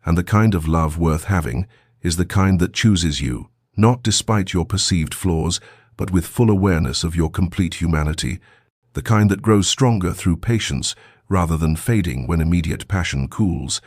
And the kind of love worth having is the kind that chooses you, not despite your perceived flaws, but with full awareness of your complete humanity, the kind that grows stronger through patience rather than fading when immediate passion cools,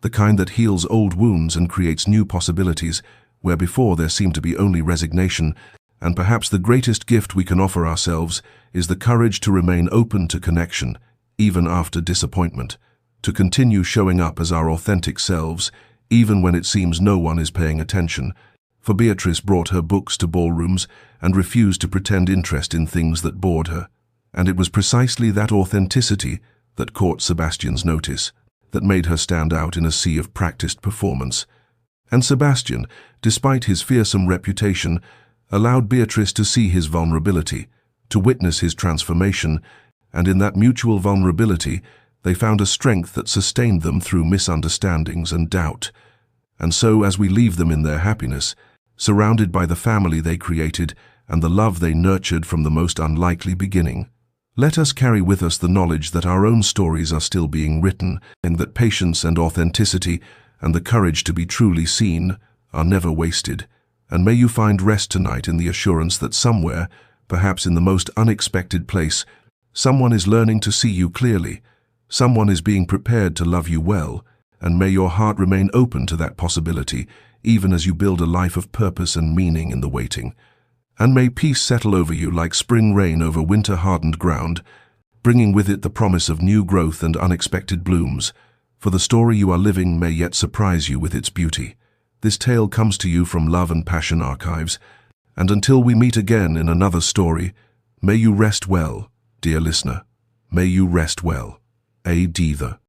the kind that heals old wounds and creates new possibilities, where before there seemed to be only resignation. And perhaps the greatest gift we can offer ourselves is the courage to remain open to connection, even after disappointment, to continue showing up as our authentic selves, even when it seems no one is paying attention. For Beatrice brought her books to ballrooms and refused to pretend interest in things that bored her. And it was precisely that authenticity that caught Sebastian's notice, that made her stand out in a sea of practiced performance. And Sebastian, despite his fearsome reputation, allowed Beatrice to see his vulnerability, to witness his transformation, and in that mutual vulnerability, they found a strength that sustained them through misunderstandings and doubt. And so, as we leave them in their happiness, surrounded by the family they created and the love they nurtured from the most unlikely beginning, let us carry with us the knowledge that our own stories are still being written, and that patience and authenticity and the courage to be truly seen are never wasted. And may you find rest tonight in the assurance that somewhere, perhaps in the most unexpected place, someone is learning to see you clearly, someone is being prepared to love you well, and may your heart remain open to that possibility, even as you build a life of purpose and meaning in the waiting. And may peace settle over you like spring rain over winter-hardened ground, bringing with it the promise of new growth and unexpected blooms, for the story you are living may yet surprise you with its beauty. This tale comes to you from Love and Passion Archives, and until we meet again in another story, may you rest well, dear listener. May you rest well. A. Deether.